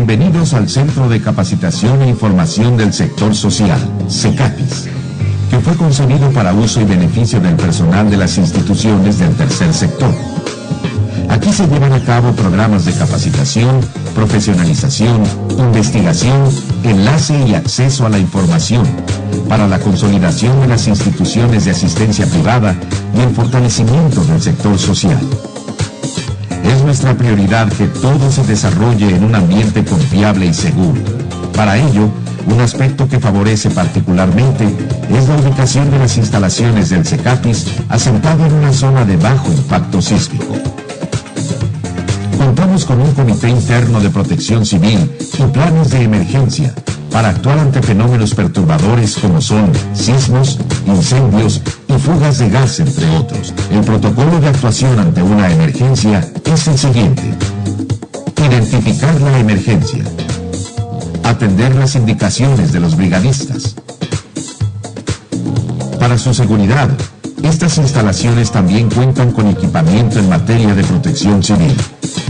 Bienvenidos al Centro de Capacitación e Información del Sector Social, CECAPIS, que fue concebido para uso y beneficio del personal de las instituciones del tercer sector. Aquí se llevan a cabo programas de capacitación, profesionalización, investigación, enlace y acceso a la información para la consolidación de las instituciones de asistencia privada y el fortalecimiento del sector social. Es nuestra prioridad que todo se desarrolle en un ambiente confiable y seguro. Para ello, un aspecto que favorece particularmente es la ubicación de las instalaciones del CECAPIS asentado en una zona de bajo impacto sísmico. Contamos con un comité interno de protección civil y planes de emergencia para actuar ante fenómenos perturbadores como son sismos, incendios y fugas de gas, entre otros. El protocolo de actuación ante una emergencia es el siguiente: identificar la emergencia, atender las indicaciones de los brigadistas. Para su seguridad, estas instalaciones también cuentan con equipamiento en materia de protección civil,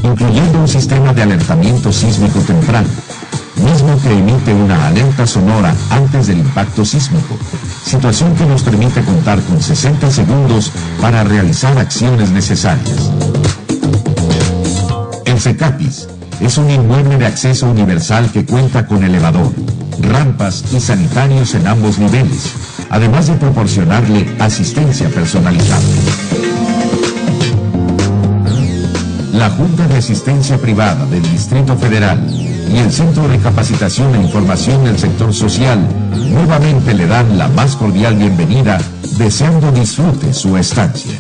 incluyendo un sistema de alertamiento sísmico temprano, mismo que emite una alerta sonora antes del impacto sísmico, situación que nos permite contar con 60 segundos para realizar acciones necesarias. El CECAPIS es un inmueble de acceso universal que cuenta con elevador, rampas y sanitarios en ambos niveles, además de proporcionarle asistencia personalizada. La Junta de Asistencia Privada del Distrito Federal y el Centro de Capacitación e Información del Sector Social nuevamente le dan la más cordial bienvenida, deseando disfrute su estancia.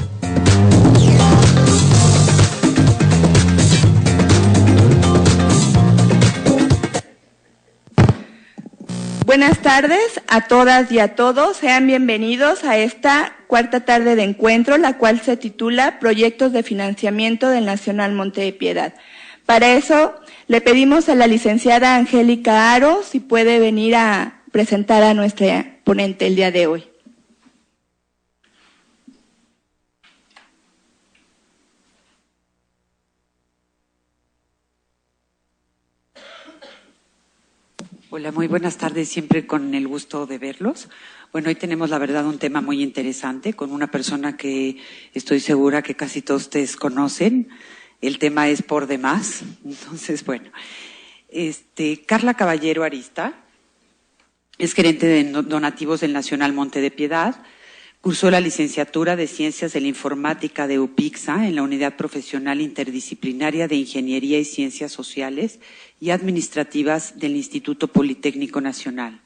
Buenas tardes a todas y a todos. Sean bienvenidos a esta cuarta tarde de encuentro, la cual se titula Proyectos de Financiamiento del Nacional Monte de Piedad. Para eso le pedimos a la licenciada Angélica Aro si puede venir a presentar a nuestra ponente el día de hoy. Hola, muy buenas tardes, siempre con el gusto de verlos. Bueno, hoy tenemos la verdad un tema muy interesante con una persona que estoy segura que casi todos ustedes conocen. El tema es por demás. Entonces, bueno, Carla Caballero Arista es gerente de donativos del Nacional Monte de Piedad. Cursó la licenciatura de Ciencias de la Informática de UPIXA en la Unidad Profesional Interdisciplinaria de Ingeniería y Ciencias Sociales y Administrativas del Instituto Politécnico Nacional.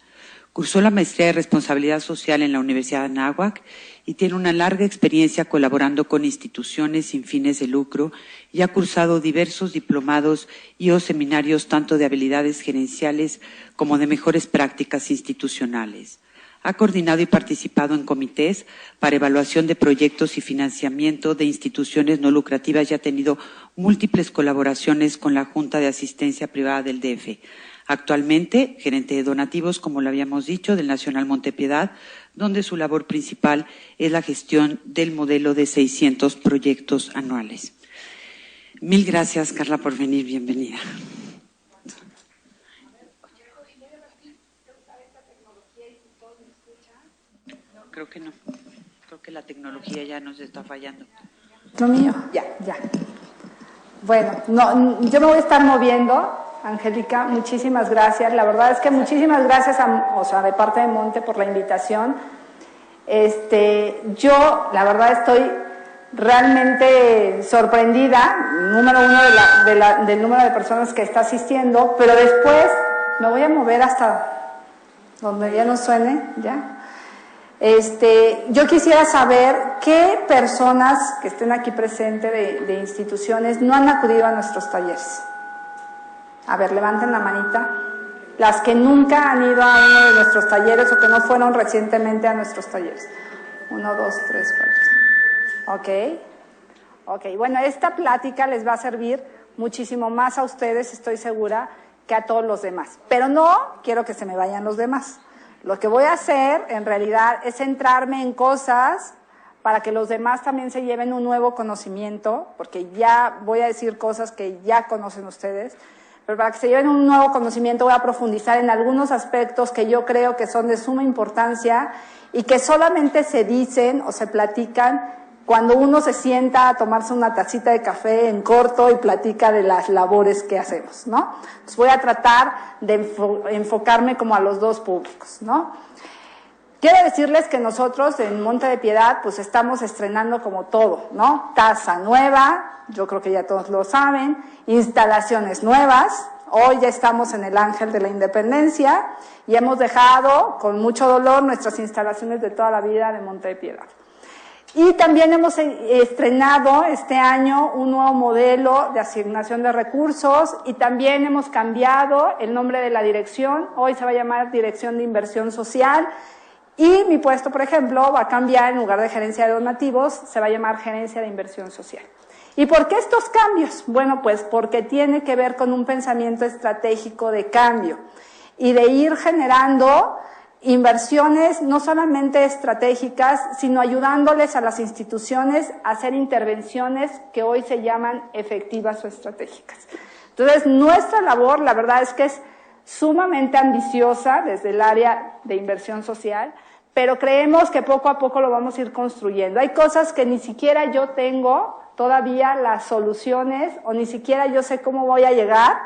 Cursó la Maestría de Responsabilidad Social en la Universidad de Anáhuac y tiene una larga experiencia colaborando con instituciones sin fines de lucro y ha cursado diversos diplomados y o seminarios tanto de habilidades gerenciales como de mejores prácticas institucionales. Ha coordinado y participado en comités para evaluación de proyectos y financiamiento de instituciones no lucrativas y ha tenido múltiples colaboraciones con la Junta de Asistencia Privada del DF. Actualmente, gerente de donativos, como lo habíamos dicho, del Nacional Monte Piedad, donde su labor principal es la gestión del modelo de 600 proyectos anuales. Mil gracias, Carla, por venir. Bienvenida. Creo que no. Creo que la tecnología ya nos está fallando. ¿Lo mío? Ya. Bueno, no, yo me voy a estar moviendo, Angélica, muchísimas gracias. La verdad es que muchísimas gracias, de parte de Monte por la invitación. Yo, la verdad, estoy realmente sorprendida, número uno del número de personas que está asistiendo, pero después me voy a mover hasta donde ya no suene, ¿ya? Yo quisiera saber qué personas que estén aquí presentes de instituciones no han acudido a nuestros talleres. A ver, levanten la manita. Las que nunca han ido a uno de nuestros talleres o que no fueron recientemente a nuestros talleres. 1, 2, 3, 4. Ok, bueno, esta plática les va a servir muchísimo más a ustedes, estoy segura, que a todos los demás. Pero no quiero que se me vayan los demás. Lo que voy a hacer, en realidad, es centrarme en cosas para que los demás también se lleven un nuevo conocimiento, porque ya voy a decir cosas que ya conocen ustedes, pero para que se lleven un nuevo conocimiento voy a profundizar en algunos aspectos que yo creo que son de suma importancia y que solamente se dicen o se platican cuando uno se sienta a tomarse una tacita de café en corto y platica de las labores que hacemos, ¿no? Entonces voy a tratar de enfocarme como a los dos públicos, ¿no? Quiero decirles que nosotros en Monte de Piedad pues estamos estrenando como todo, ¿no? Casa nueva, yo creo que ya todos lo saben, instalaciones nuevas. Hoy ya estamos en el Ángel de la Independencia y hemos dejado con mucho dolor nuestras instalaciones de toda la vida de Monte de Piedad. Y también hemos estrenado este año un nuevo modelo de asignación de recursos y también hemos cambiado el nombre de la dirección. Hoy se va a llamar Dirección de Inversión Social y mi puesto, por ejemplo, va a cambiar, en lugar de Gerencia de Donativos, se va a llamar Gerencia de Inversión Social. ¿Y por qué estos cambios? Bueno, pues porque tiene que ver con un pensamiento estratégico de cambio y de ir generando inversiones no solamente estratégicas, sino ayudándoles a las instituciones a hacer intervenciones que hoy se llaman efectivas o estratégicas. Entonces, nuestra labor, la verdad es que es sumamente ambiciosa desde el área de inversión social, pero creemos que poco a poco lo vamos a ir construyendo. Hay cosas que ni siquiera yo tengo todavía las soluciones o ni siquiera yo sé cómo voy a llegar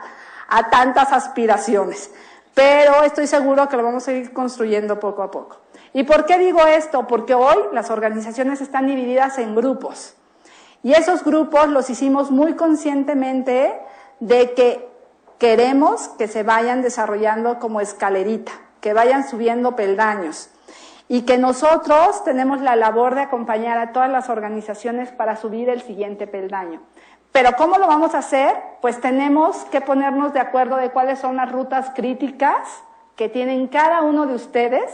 a tantas aspiraciones. Pero estoy seguro que lo vamos a ir construyendo poco a poco. ¿Y por qué digo esto? Porque hoy las organizaciones están divididas en grupos. Y esos grupos los hicimos muy conscientemente de que queremos que se vayan desarrollando como escalerita, que vayan subiendo peldaños. Y que nosotros tenemos la labor de acompañar a todas las organizaciones para subir el siguiente peldaño. Pero ¿cómo lo vamos a hacer? Pues tenemos que ponernos de acuerdo de cuáles son las rutas críticas que tienen cada uno de ustedes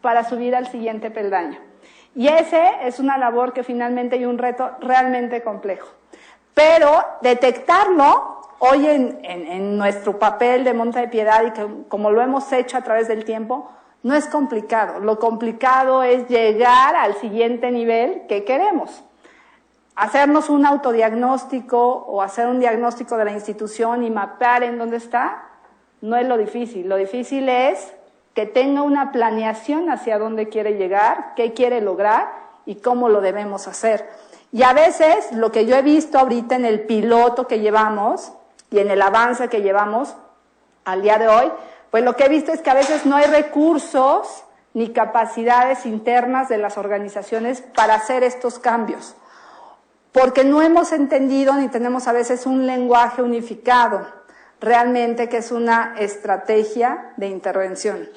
para subir al siguiente peldaño. Y ese es una labor que finalmente hay un reto realmente complejo. Pero detectarlo hoy en nuestro papel de Monte de Piedad y que como lo hemos hecho a través del tiempo, no es complicado. Lo complicado es llegar al siguiente nivel que queremos. Hacernos un autodiagnóstico o hacer un diagnóstico de la institución y mapear en dónde está, no es lo difícil. Lo difícil es que tenga una planeación hacia dónde quiere llegar, qué quiere lograr y cómo lo debemos hacer. Y a veces lo que yo he visto ahorita en el piloto que llevamos y en el avance que llevamos al día de hoy, pues lo que he visto es que a veces no hay recursos ni capacidades internas de las organizaciones para hacer estos cambios. Porque no hemos entendido ni tenemos a veces un lenguaje unificado, realmente que es una estrategia de intervención.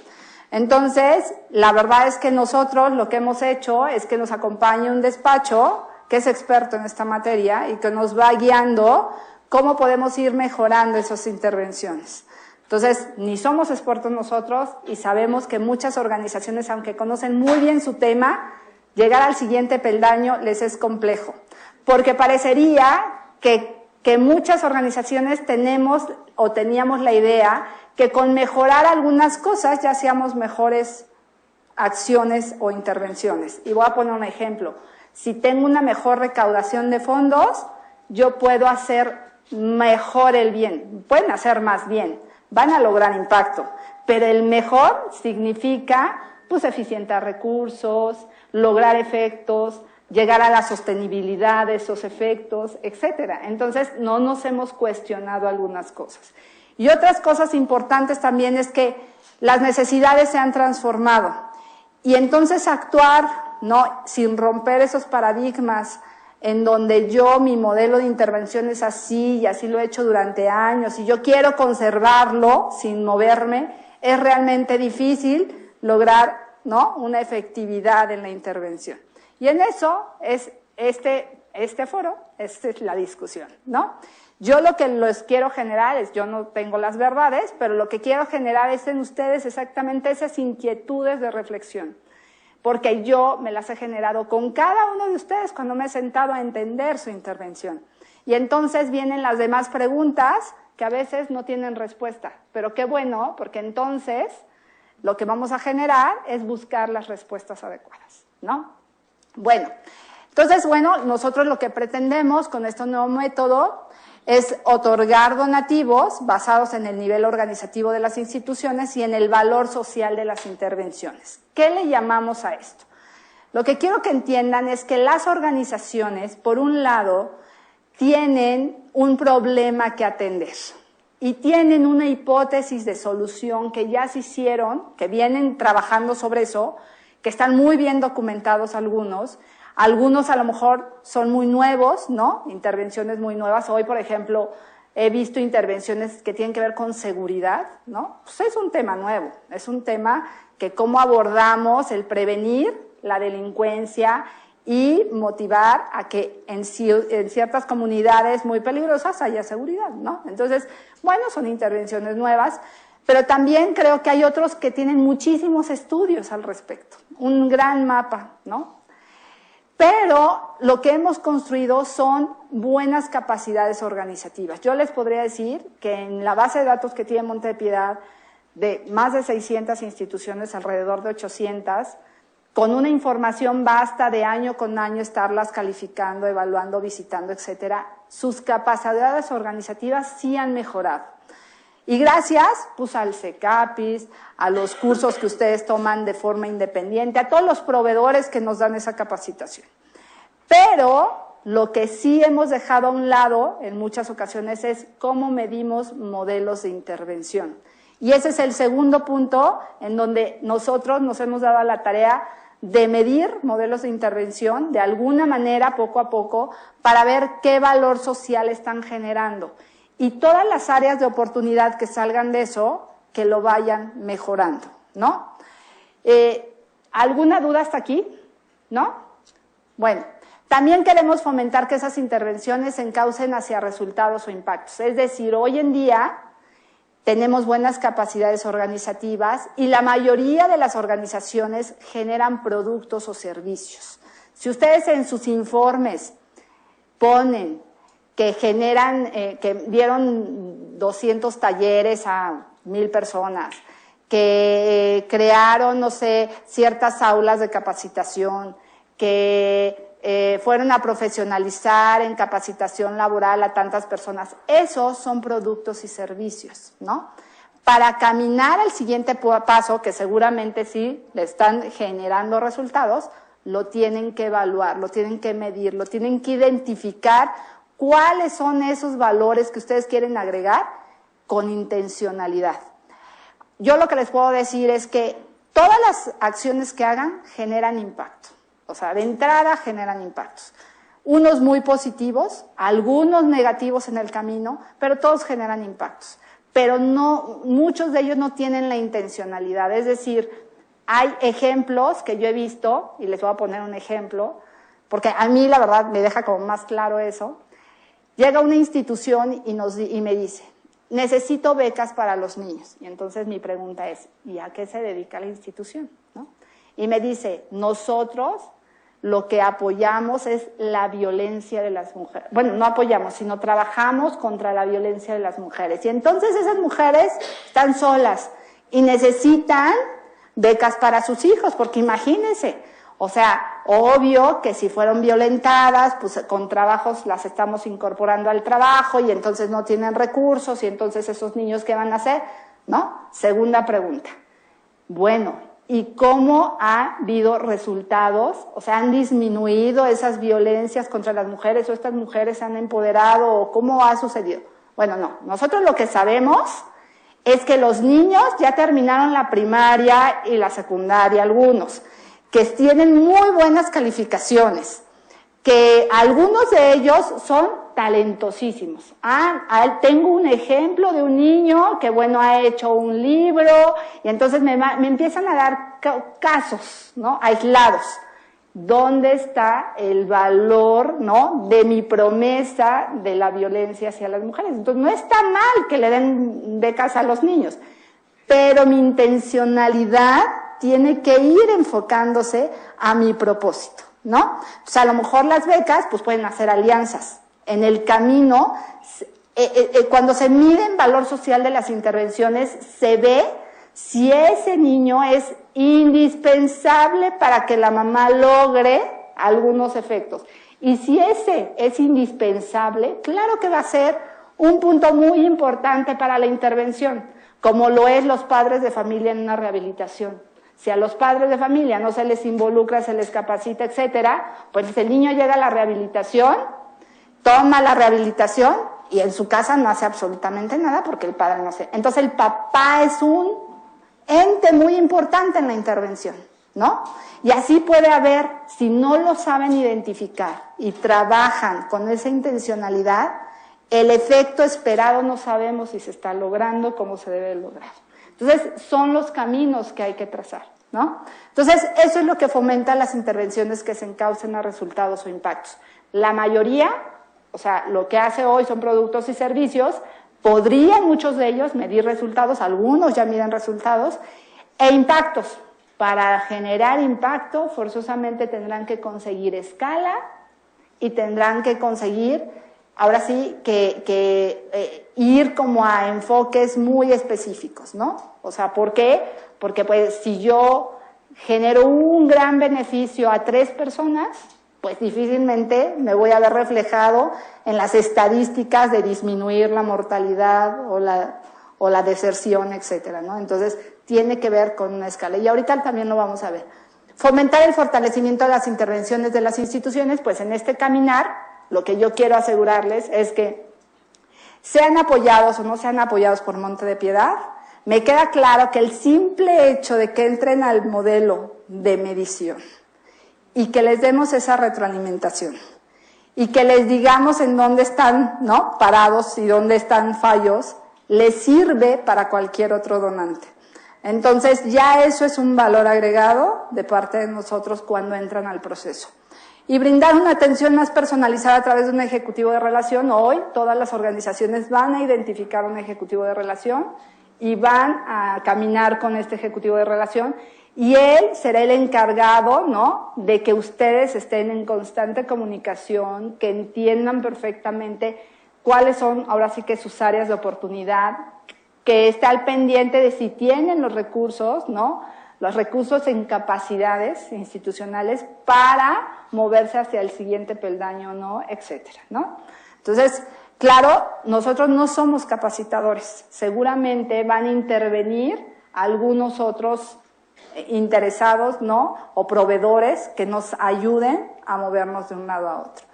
Entonces, la verdad es que nosotros lo que hemos hecho es que nos acompañe un despacho que es experto en esta materia y que nos va guiando cómo podemos ir mejorando esas intervenciones. Entonces, ni somos expertos nosotros y sabemos que muchas organizaciones, aunque conocen muy bien su tema, llegar al siguiente peldaño les es complejo. Porque parecería que muchas organizaciones tenemos o teníamos la idea que con mejorar algunas cosas ya hacíamos mejores acciones o intervenciones. Y voy a poner un ejemplo. Si tengo una mejor recaudación de fondos, yo puedo hacer mejor el bien. Pueden hacer más bien, van a lograr impacto. Pero el mejor significa pues eficientar recursos, lograr efectos, llegar a la sostenibilidad de esos efectos, etcétera. Entonces, no nos hemos cuestionado algunas cosas. Y otras cosas importantes también es que las necesidades se han transformado. Y entonces actuar, ¿no?, sin romper esos paradigmas en donde mi modelo de intervención es así y así lo he hecho durante años y yo quiero conservarlo sin moverme, es realmente difícil lograr, ¿no?, una efectividad en la intervención. Y en eso es este foro, esta es la discusión, ¿no? Yo lo que les quiero generar es, yo no tengo las verdades, pero lo que quiero generar es en ustedes exactamente esas inquietudes de reflexión. Porque yo me las he generado con cada uno de ustedes cuando me he sentado a entender su intervención. Y entonces vienen las demás preguntas que a veces no tienen respuesta. Pero qué bueno, porque entonces lo que vamos a generar es buscar las respuestas adecuadas, ¿no? Bueno, entonces, nosotros lo que pretendemos con este nuevo método es otorgar donativos basados en el nivel organizativo de las instituciones y en el valor social de las intervenciones. ¿Qué le llamamos a esto? Lo que quiero que entiendan es que las organizaciones, por un lado, tienen un problema que atender y tienen una hipótesis de solución que ya se hicieron, que vienen trabajando sobre eso, que están muy bien documentados algunos a lo mejor son muy nuevos, ¿no? Intervenciones muy nuevas. Hoy, por ejemplo, he visto intervenciones que tienen que ver con seguridad, ¿no? Pues es un tema nuevo, es un tema que cómo abordamos el prevenir la delincuencia y motivar a que en ciertas comunidades muy peligrosas haya seguridad, ¿no? Entonces, bueno, son intervenciones nuevas, pero también creo que hay otros que tienen muchísimos estudios al respecto, un gran mapa, ¿no? Pero lo que hemos construido son buenas capacidades organizativas. Yo les podría decir que en la base de datos que tiene Monte de Piedad, de más de 600 instituciones, alrededor de 800, con una información vasta de año con año estarlas calificando, evaluando, visitando, etcétera, sus capacidades organizativas sí han mejorado. Y gracias, pues, al CECAPIS, a los cursos que ustedes toman de forma independiente, a todos los proveedores que nos dan esa capacitación. Pero lo que sí hemos dejado a un lado en muchas ocasiones es cómo medimos modelos de intervención. Y ese es el segundo punto en donde nosotros nos hemos dado a la tarea de medir modelos de intervención de alguna manera, poco a poco, para ver qué valor social están generando. Y todas las áreas de oportunidad que salgan de eso, que lo vayan mejorando, ¿no? ¿Alguna duda hasta aquí? ¿No? Bueno, también queremos fomentar que esas intervenciones se encaucen hacia resultados o impactos. Es decir, hoy en día tenemos buenas capacidades organizativas y la mayoría de las organizaciones generan productos o servicios. Si ustedes en sus informes ponen que generan, que dieron 200 talleres a 1000 personas, que crearon, no sé, ciertas aulas de capacitación, que fueron a profesionalizar en capacitación laboral a tantas personas. Esos son productos y servicios, ¿no? Para caminar al siguiente paso, que seguramente sí le están generando resultados, lo tienen que evaluar, lo tienen que medir, lo tienen que identificar. ¿Cuáles son esos valores que ustedes quieren agregar con intencionalidad? Yo lo que les puedo decir es que todas las acciones que hagan generan impacto. O sea, de entrada generan impactos. Unos muy positivos, algunos negativos en el camino, pero todos generan impactos. Pero no, muchos de ellos no tienen la intencionalidad. Es decir, hay ejemplos que yo he visto, y les voy a poner un ejemplo, porque a mí la verdad me deja como más claro eso. Llega una institución y me dice, necesito becas para los niños. Y entonces mi pregunta es, ¿y a qué se dedica la institución? ¿No? Y me dice, nosotros lo que apoyamos es la violencia de las mujeres. Bueno, no apoyamos, sino trabajamos contra la violencia de las mujeres. Y entonces esas mujeres están solas y necesitan becas para sus hijos, porque imagínense, o sea, obvio que si fueron violentadas, pues con trabajos las estamos incorporando al trabajo y entonces no tienen recursos y entonces esos niños, ¿qué van a hacer? ¿No? Segunda pregunta. Bueno, ¿y cómo ha habido resultados? O sea, ¿han disminuido esas violencias contra las mujeres o estas mujeres se han empoderado o cómo ha sucedido? Bueno, no. Nosotros lo que sabemos es que los niños ya terminaron la primaria y la secundaria, algunos, que tienen muy buenas calificaciones, que algunos de ellos son talentosísimos. Tengo un ejemplo de un niño que, bueno, ha hecho un libro y entonces me empiezan a dar casos, ¿no? Aislados. ¿Dónde está el valor, ¿no?, de mi promesa de la violencia hacia las mujeres? Entonces, no está mal que le den becas a los niños, pero mi intencionalidad tiene que ir enfocándose a mi propósito, ¿no? Pues a lo mejor las becas, pues pueden hacer alianzas. En el camino, cuando se mide el valor social de las intervenciones, se ve si ese niño es indispensable para que la mamá logre algunos efectos. Y si ese es indispensable, claro que va a ser Un punto muy importante para la intervención, como lo es los padres de familia en una rehabilitación. Si a los padres de familia no se les involucra, se les capacita, etcétera, pues el niño llega a la rehabilitación, toma la rehabilitación y en su casa no hace absolutamente nada porque el padre no hace. Entonces el papá es un ente muy importante en la intervención, ¿no? Y así puede haber, si no lo saben identificar y trabajan con esa intencionalidad, el efecto esperado no sabemos si se está logrando como se debe lograr. Entonces, son los caminos que hay que trazar, ¿no? Entonces, eso es lo que fomenta las intervenciones que se encaucen a resultados o impactos. La mayoría, o sea, lo que hace hoy son productos y servicios, podrían muchos de ellos medir resultados, algunos ya miden resultados, e impactos. Para generar impacto, forzosamente tendrán que conseguir escala y tendrán que conseguir, ahora sí, ir como a enfoques muy específicos, ¿no? O sea, ¿por qué? Porque pues si yo genero un gran beneficio a 3 personas, pues difícilmente me voy a ver reflejado en las estadísticas de disminuir la mortalidad o la deserción, etcétera, ¿no? Entonces, tiene que ver con una escala. Y ahorita también lo vamos a ver. Fomentar el fortalecimiento de las intervenciones de las instituciones, pues en este caminar, lo que yo quiero asegurarles es que sean apoyados o no sean apoyados por Monte de Piedad, me queda claro que el simple hecho de que entren al modelo de medición y que les demos esa retroalimentación y que les digamos en dónde están, ¿no?, parados y dónde están fallos, les sirve para cualquier otro donante. Entonces ya eso es un valor agregado de parte de nosotros cuando entran al proceso. Y brindar una atención más personalizada a través de un ejecutivo de relación. Hoy todas las organizaciones van a identificar un ejecutivo de relación y van a caminar con este ejecutivo de relación y él será el encargado, ¿no?, de que ustedes estén en constante comunicación, que entiendan perfectamente cuáles son ahora sí que sus áreas de oportunidad, que esté al pendiente de si tienen los recursos, ¿no?, los recursos en capacidades institucionales para moverse hacia el siguiente peldaño, ¿no?, etcétera, ¿no? Entonces, claro, nosotros no somos capacitadores, seguramente van a intervenir algunos otros interesados, ¿no?, o proveedores que nos ayuden a movernos de un lado a otro.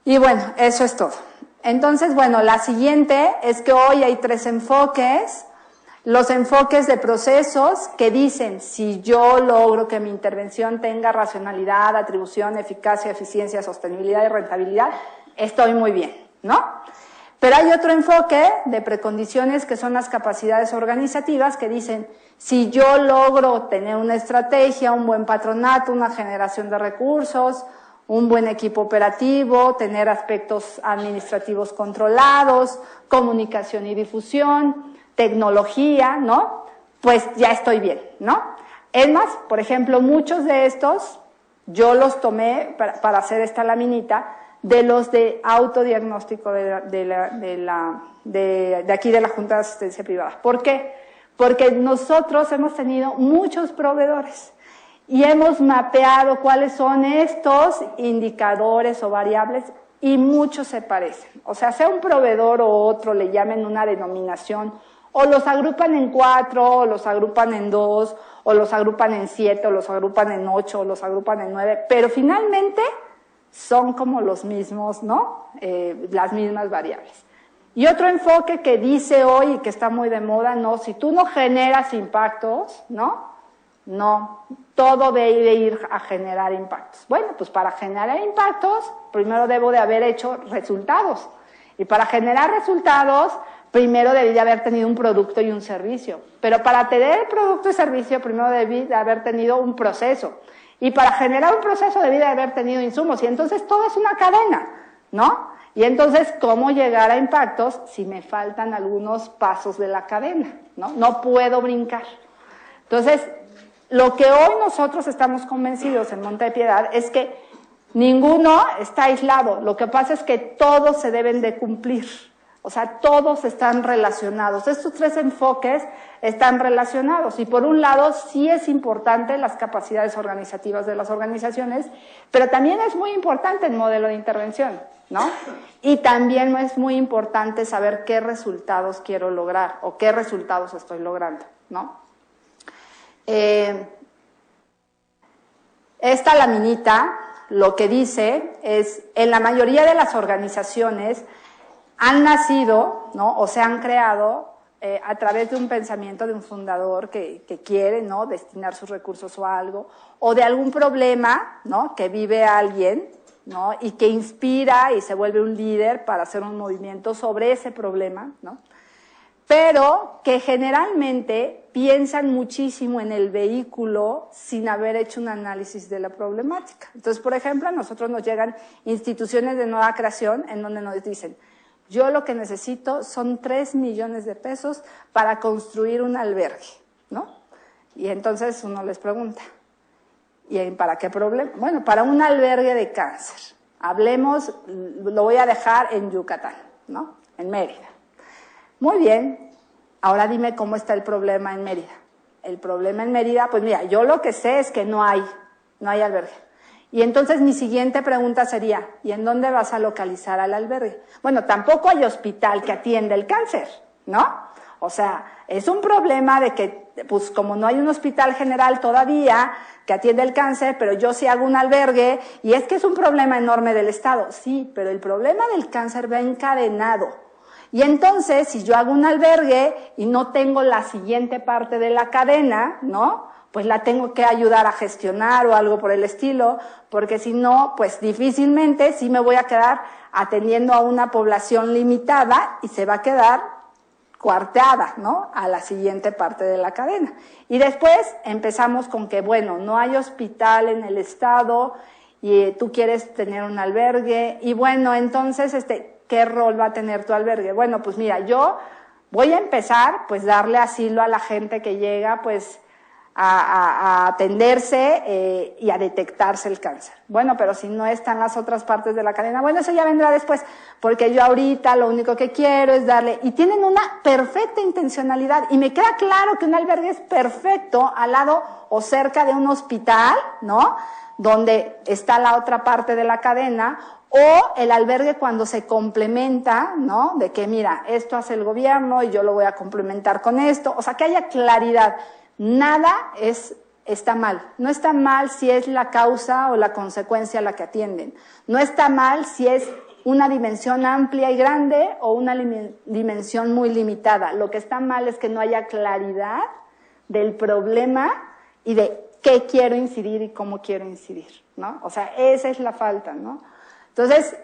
Y bueno, eso es todo. Entonces, bueno, la siguiente es que hoy hay 3 enfoques. Los enfoques de procesos que dicen, si yo logro que mi intervención tenga racionalidad, atribución, eficacia, eficiencia, sostenibilidad y rentabilidad, estoy muy bien, ¿no? Pero hay otro enfoque de precondiciones que son las capacidades organizativas que dicen, si yo logro tener una estrategia, un buen patronato, una generación de recursos, un buen equipo operativo, tener aspectos administrativos controlados, comunicación y difusión, tecnología, ¿no?, pues ya estoy bien, ¿no? Es más, por ejemplo, muchos de estos yo los tomé para hacer esta laminita de los de autodiagnóstico de aquí de la Junta de Asistencia Privada. ¿Por qué? Porque nosotros hemos tenido muchos proveedores y hemos mapeado cuáles son estos indicadores o variables y muchos se parecen. O sea, sea un proveedor o otro, le llamen una denominación, o los agrupan en 4, o los agrupan en 2, o los agrupan en 7, o los agrupan en 8, o los agrupan en 9, pero finalmente son como los mismos, ¿no? Las mismas variables. Y otro enfoque que dice hoy y que está muy de moda, no, si tú no generas impactos, ¿no? No, todo debe ir a generar impactos. Bueno, pues para generar impactos, primero debo de haber hecho resultados. Y para generar resultados, primero debí de haber tenido un producto y un servicio. Pero para tener el producto y servicio, primero debí de haber tenido un proceso. Y para generar un proceso debí de haber tenido insumos. Y entonces todo es una cadena, ¿no? Y entonces, ¿cómo llegar a impactos si me faltan algunos pasos de la cadena, ¿no? No puedo brincar. Entonces, lo que hoy nosotros estamos convencidos en Monte de Piedad es que ninguno está aislado. Lo que pasa es que todos se deben de cumplir, O sea, todos están relacionados. Estos tres enfoques están relacionados. Y por un lado, sí es importante las capacidades organizativas de las organizaciones, pero también es muy importante el modelo de intervención, ¿no? Y también es muy importante saber qué resultados quiero lograr o qué resultados estoy logrando, ¿no? Esta laminita lo que dice es, en la mayoría de las organizaciones han nacido, ¿no? O se han creado a través de un pensamiento de un fundador que quiere, ¿no? Destinar sus recursos a algo, o de algún problema, ¿no? Que vive alguien, ¿no? Y que inspira y se vuelve un líder para hacer un movimiento sobre ese problema, ¿no? Pero que generalmente piensan muchísimo en el vehículo sin haber hecho un análisis de la problemática. Entonces, por ejemplo, a nosotros nos llegan instituciones de nueva creación en donde nos dicen, yo lo que necesito son 3 millones de pesos para construir un albergue, ¿no? Y entonces uno les pregunta, ¿y para qué problema? Bueno, para un albergue de cáncer. Hablemos, lo voy a dejar en Yucatán, ¿no? En Mérida. Muy bien, ahora dime cómo está el problema en Mérida. El problema en Mérida, pues mira, yo lo que sé es que no hay albergue. Y entonces mi siguiente pregunta sería, ¿y en dónde vas a localizar al albergue? Bueno, tampoco hay hospital que atienda el cáncer, ¿no? O sea, es un problema de que, pues como no hay un hospital general todavía que atiende el cáncer, pero yo sí hago un albergue, y es que es un problema enorme del Estado. Sí, pero el problema del cáncer va encadenado. Y entonces, si yo hago un albergue y no tengo la siguiente parte de la cadena, ¿no? Pues la tengo que ayudar a gestionar o algo por el estilo, porque si no, pues difícilmente sí me voy a quedar atendiendo a una población limitada y se va a quedar cuarteada, ¿no? A la siguiente parte de la cadena. Y después empezamos con que, bueno, no hay hospital en el Estado y tú quieres tener un albergue y bueno, entonces, ¿qué rol va a tener tu albergue? Bueno, pues mira, yo voy a empezar, pues darle asilo a la gente que llega, pues, a atenderse y a detectarse el cáncer. Bueno, pero si no están las otras partes de la cadena, bueno, eso ya vendrá después, porque yo ahorita lo único que quiero es darle, y tienen una perfecta intencionalidad, y me queda claro que un albergue es perfecto al lado o cerca de un hospital, ¿no? Donde está la otra parte de la cadena, o el albergue cuando se complementa, ¿no? De que mira, esto hace el gobierno y yo lo voy a complementar con esto, o sea, que haya claridad. Nada está mal. No está mal si es la causa o la consecuencia a la que atienden. No está mal si es una dimensión amplia y grande o una dimensión muy limitada. Lo que está mal es que no haya claridad del problema y de qué quiero incidir y cómo quiero incidir, ¿no? O sea, esa es la falta, ¿no? Entonces,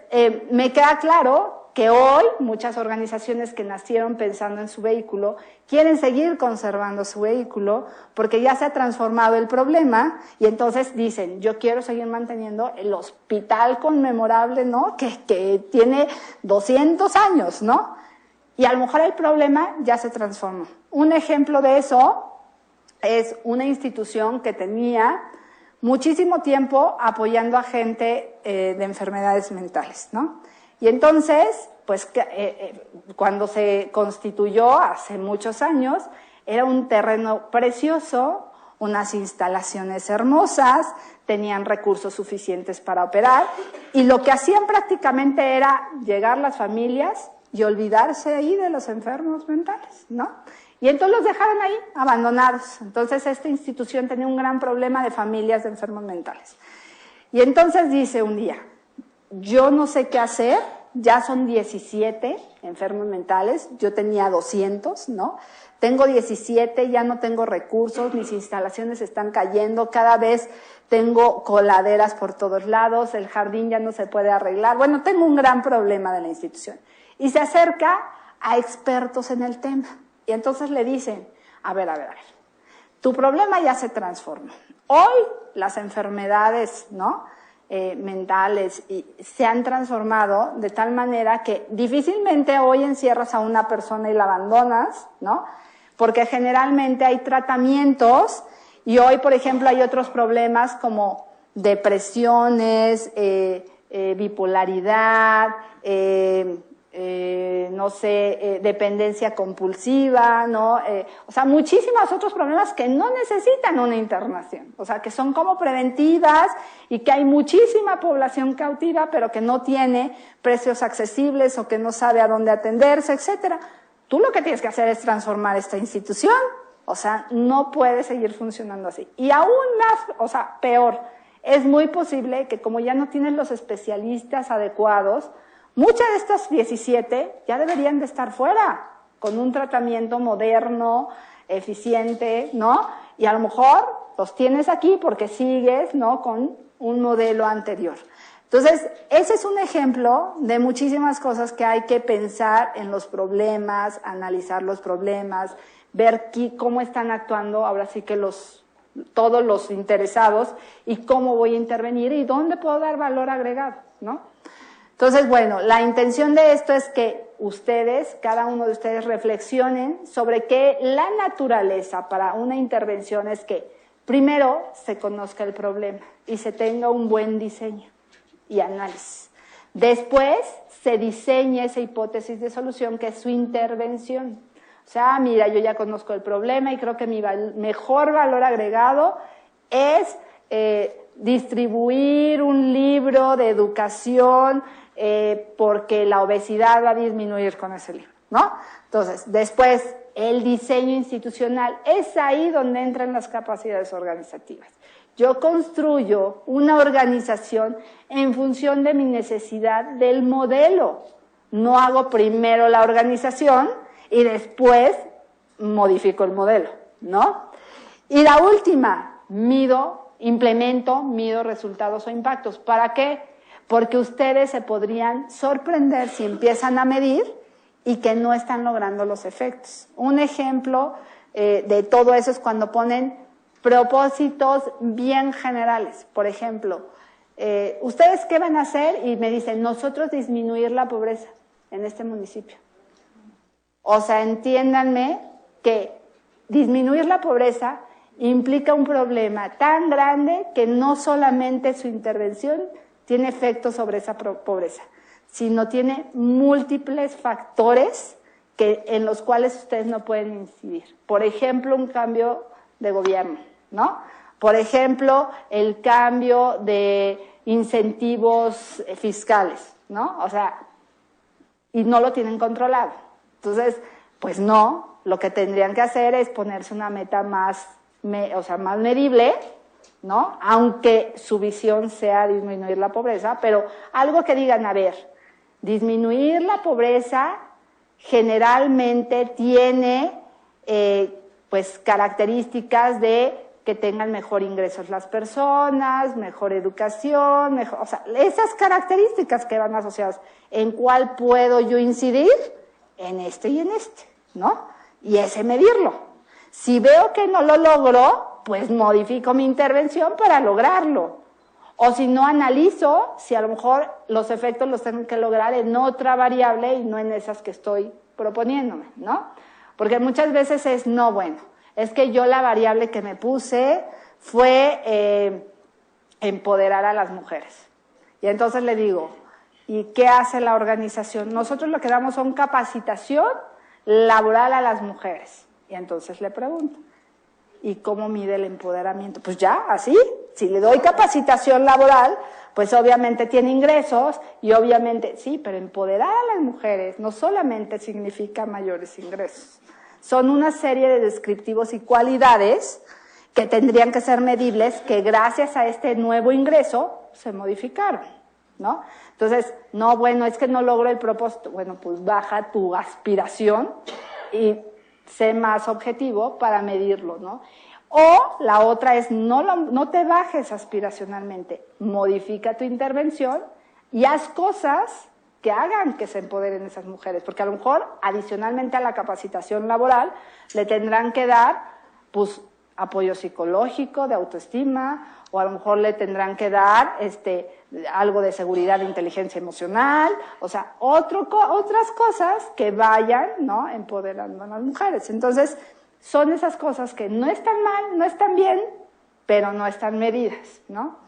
me queda claro que hoy muchas organizaciones que nacieron pensando en su vehículo quieren seguir conservando su vehículo porque ya se ha transformado el problema y entonces dicen, yo quiero seguir manteniendo el hospital conmemorable, ¿no? Que tiene 200 años, ¿no? Y a lo mejor el problema ya se transformó. Un ejemplo de eso es una institución que tenía muchísimo tiempo apoyando a gente de enfermedades mentales, ¿no? Y entonces, pues cuando se constituyó hace muchos años, era un terreno precioso, unas instalaciones hermosas, tenían recursos suficientes para operar, y lo que hacían prácticamente era llegar las familias y olvidarse ahí de los enfermos mentales, ¿no? Y entonces los dejaron ahí, abandonados. Entonces esta institución tenía un gran problema de familias de enfermos mentales. Y entonces dice un día, yo no sé qué hacer, ya son 17 enfermos mentales, yo tenía 200, ¿no? Tengo 17, ya no tengo recursos, mis instalaciones están cayendo, cada vez tengo coladeras por todos lados, el jardín ya no se puede arreglar. Bueno, tengo un gran problema de la institución. Y se acerca a expertos en el tema. Y entonces le dicen, a ver, tu problema ya se transformó. Hoy las enfermedades, ¿no? Mentales y se han transformado de tal manera que difícilmente hoy encierras a una persona y la abandonas, ¿no? Porque generalmente hay tratamientos y hoy, por ejemplo, hay otros problemas como depresiones, bipolaridad, no sé, dependencia compulsiva, ¿no? O sea, muchísimos otros problemas que no necesitan una internación, o sea, que son como preventivas y que hay muchísima población cautiva, pero que no tiene precios accesibles o que no sabe a dónde atenderse, etcétera. Tú lo que tienes que hacer es transformar esta institución, o sea, no puede seguir funcionando así. Y aún más, o sea, peor, es muy posible que como ya no tienes los especialistas adecuados, muchas de estas 17 ya deberían de estar fuera, con un tratamiento moderno, eficiente, ¿no? Y a lo mejor los tienes aquí porque sigues, ¿no?, con un modelo anterior. Entonces, ese es un ejemplo de muchísimas cosas que hay que pensar en los problemas, analizar los problemas, ver cómo están actuando, ahora sí que todos los interesados, y cómo voy a intervenir y dónde puedo dar valor agregado, ¿no? Entonces, bueno, la intención de esto es que ustedes, cada uno de ustedes, reflexionen sobre que la naturaleza para una intervención es que primero se conozca el problema y se tenga un buen diseño y análisis. Después se diseñe esa hipótesis de solución que es su intervención. O sea, mira, yo ya conozco el problema y creo que mi mejor valor agregado es distribuir un libro de educación porque la obesidad va a disminuir con ese libro, ¿no? Entonces, después, el diseño institucional, es ahí donde entran las capacidades organizativas. Yo construyo una organización en función de mi necesidad del modelo. No hago primero la organización y después modifico el modelo, ¿no? Y la última, implemento, mido resultados o impactos. ¿Para qué? Porque ustedes se podrían sorprender si empiezan a medir y que no están logrando los efectos. Un ejemplo de todo eso es cuando ponen propósitos bien generales. Por ejemplo, ¿ustedes qué van a hacer? Y me dicen, nosotros disminuir la pobreza en este municipio. O sea, entiéndanme que disminuir la pobreza implica un problema tan grande que no solamente su intervención tiene efectos sobre esa pobreza, sino tiene múltiples factores en los cuales ustedes no pueden incidir. Por ejemplo, un cambio de gobierno, ¿no? Por ejemplo, el cambio de incentivos fiscales, ¿no? O sea, y no lo tienen controlado. Entonces, pues no, lo que tendrían que hacer es ponerse una meta más medible, ¿no? Aunque su visión sea disminuir la pobreza, pero algo que digan, a ver, disminuir la pobreza generalmente tiene pues características de que tengan mejor ingresos las personas, mejor educación, o sea, esas características que van asociadas. ¿En cuál puedo yo incidir? En este y en este, ¿no? Y ese medirlo. Si veo que no lo logro, pues modifico mi intervención para lograrlo. O si no, analizo si a lo mejor los efectos los tengo que lograr en otra variable y no en esas que estoy proponiéndome, ¿no? Porque muchas veces es, no, bueno, es que yo la variable que me puse fue empoderar a las mujeres. Y entonces le digo, ¿y qué hace la organización? Nosotros lo que damos son capacitación laboral a las mujeres. Y entonces le pregunto, ¿y cómo mide el empoderamiento? Pues ya, así, si le doy capacitación laboral, pues obviamente tiene ingresos y obviamente, sí, pero empoderar a las mujeres no solamente significa mayores ingresos, son una serie de descriptivos y cualidades que tendrían que ser medibles, que gracias a este nuevo ingreso se modificaron, ¿no? Entonces, no, bueno, es que no logro el propósito. Bueno, pues baja tu aspiración y sé más objetivo para medirlo, ¿no? O la otra es, no te bajes aspiracionalmente, modifica tu intervención y haz cosas que hagan que se empoderen esas mujeres, porque a lo mejor, adicionalmente a la capacitación laboral, le tendrán que dar, pues, apoyo psicológico, de autoestima, o a lo mejor le tendrán que dar algo de seguridad de inteligencia emocional, o sea, otras cosas que vayan, ¿no?, empoderando a las mujeres. Entonces, son esas cosas que no están mal, no están bien, pero no están medidas, ¿no?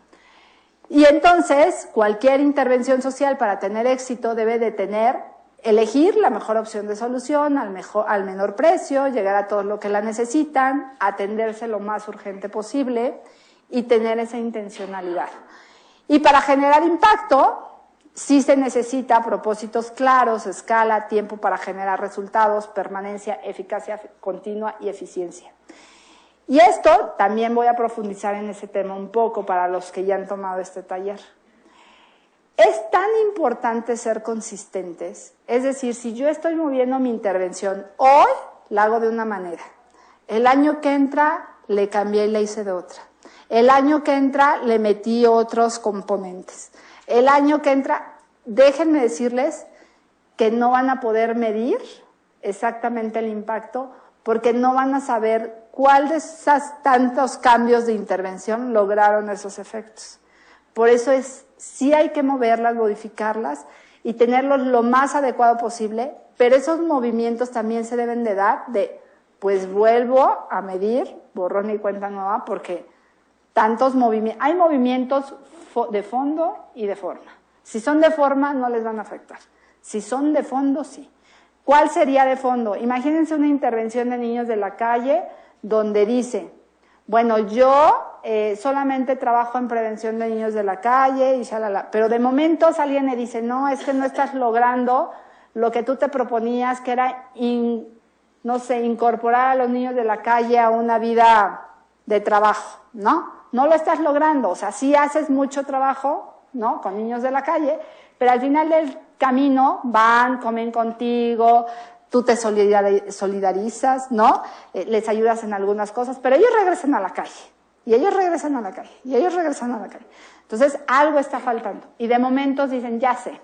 Y entonces, cualquier intervención social para tener éxito debe de tener elegir la mejor opción de solución al menor precio, llegar a todos los que la necesitan, atenderse lo más urgente posible y tener esa intencionalidad. Y para generar impacto, sí se necesita propósitos claros, escala, tiempo para generar resultados, permanencia, eficacia continua y eficiencia. Y esto también voy a profundizar en ese tema un poco para los que ya han tomado este taller. Es tan importante ser consistentes, es decir, si yo estoy moviendo mi intervención, hoy la hago de una manera, el año que entra le cambié y la hice de otra, el año que entra le metí otros componentes, el año que entra, déjenme decirles que no van a poder medir exactamente el impacto porque no van a saber cuál de esos tantos cambios de intervención lograron esos efectos. Por eso sí hay que moverlas, modificarlas y tenerlos lo más adecuado posible, pero esos movimientos también se deben de dar pues vuelvo a medir, borrón y cuenta nueva, porque tantos movimientos, hay movimientos de fondo y de forma. Si son de forma, no les van a afectar. Si son de fondo, sí. ¿Cuál sería de fondo? Imagínense una intervención de niños de la calle donde dice, bueno, yo solamente trabajo en prevención de niños de la calle y shalala, pero de momentos alguien le dice, no, es que no estás logrando lo que tú te proponías, que era, incorporar a los niños de la calle a una vida de trabajo, ¿no? No lo estás logrando, o sea, sí haces mucho trabajo, ¿no?, con niños de la calle, pero al final del camino van, comen contigo, tú te solidarizas, ¿no? Les ayudas en algunas cosas, pero ellos regresan a la calle, y ellos regresan a la calle, y ellos regresan a la calle. Entonces, algo está faltando. Y de momentos dicen, ya sé,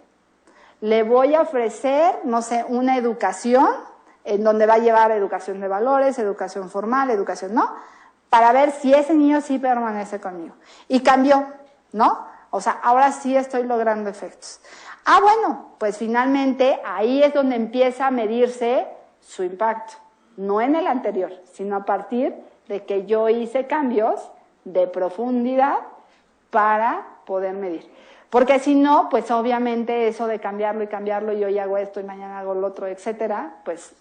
le voy a ofrecer, no sé, una educación, en donde va a llevar educación de valores, educación formal, educación, ¿no?, para ver si ese niño sí permanece conmigo. Y cambió, ¿no? O sea, ahora sí estoy logrando efectos. Ah, bueno, pues finalmente ahí es donde empieza a medirse su impacto. No en el anterior, sino a partir de que yo hice cambios de profundidad para poder medir. Porque si no, pues obviamente eso de cambiarlo y hoy hago esto y mañana hago lo otro, etcétera, pues